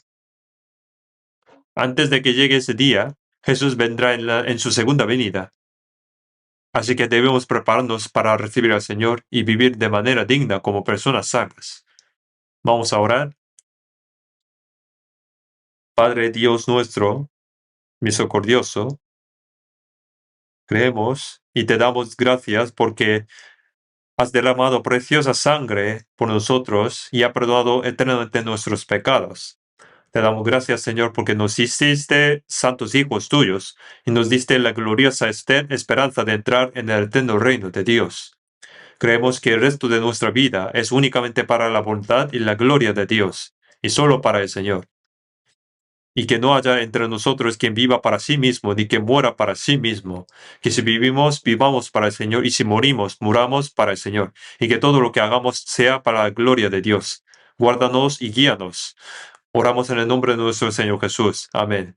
Antes de que llegue ese día, Jesús vendrá en su segunda venida. Así que debemos prepararnos para recibir al Señor y vivir de manera digna como personas salvas. Vamos a orar. Padre Dios nuestro, misericordioso, creemos y te damos gracias porque has derramado preciosa sangre por nosotros y ha perdonado eternamente nuestros pecados. Te damos gracias, Señor, porque nos hiciste santos hijos tuyos y nos diste la gloriosa esperanza de entrar en el eterno reino de Dios. Creemos que el resto de nuestra vida es únicamente para la bondad y la gloria de Dios, y solo para el Señor. Y que no haya entre nosotros quien viva para sí mismo, ni quien muera para sí mismo. Que si vivimos, vivamos para el Señor, y si morimos, muramos para el Señor. Y que todo lo que hagamos sea para la gloria de Dios. Guárdanos y guíanos. Oramos en el nombre de nuestro Señor Jesús. Amén.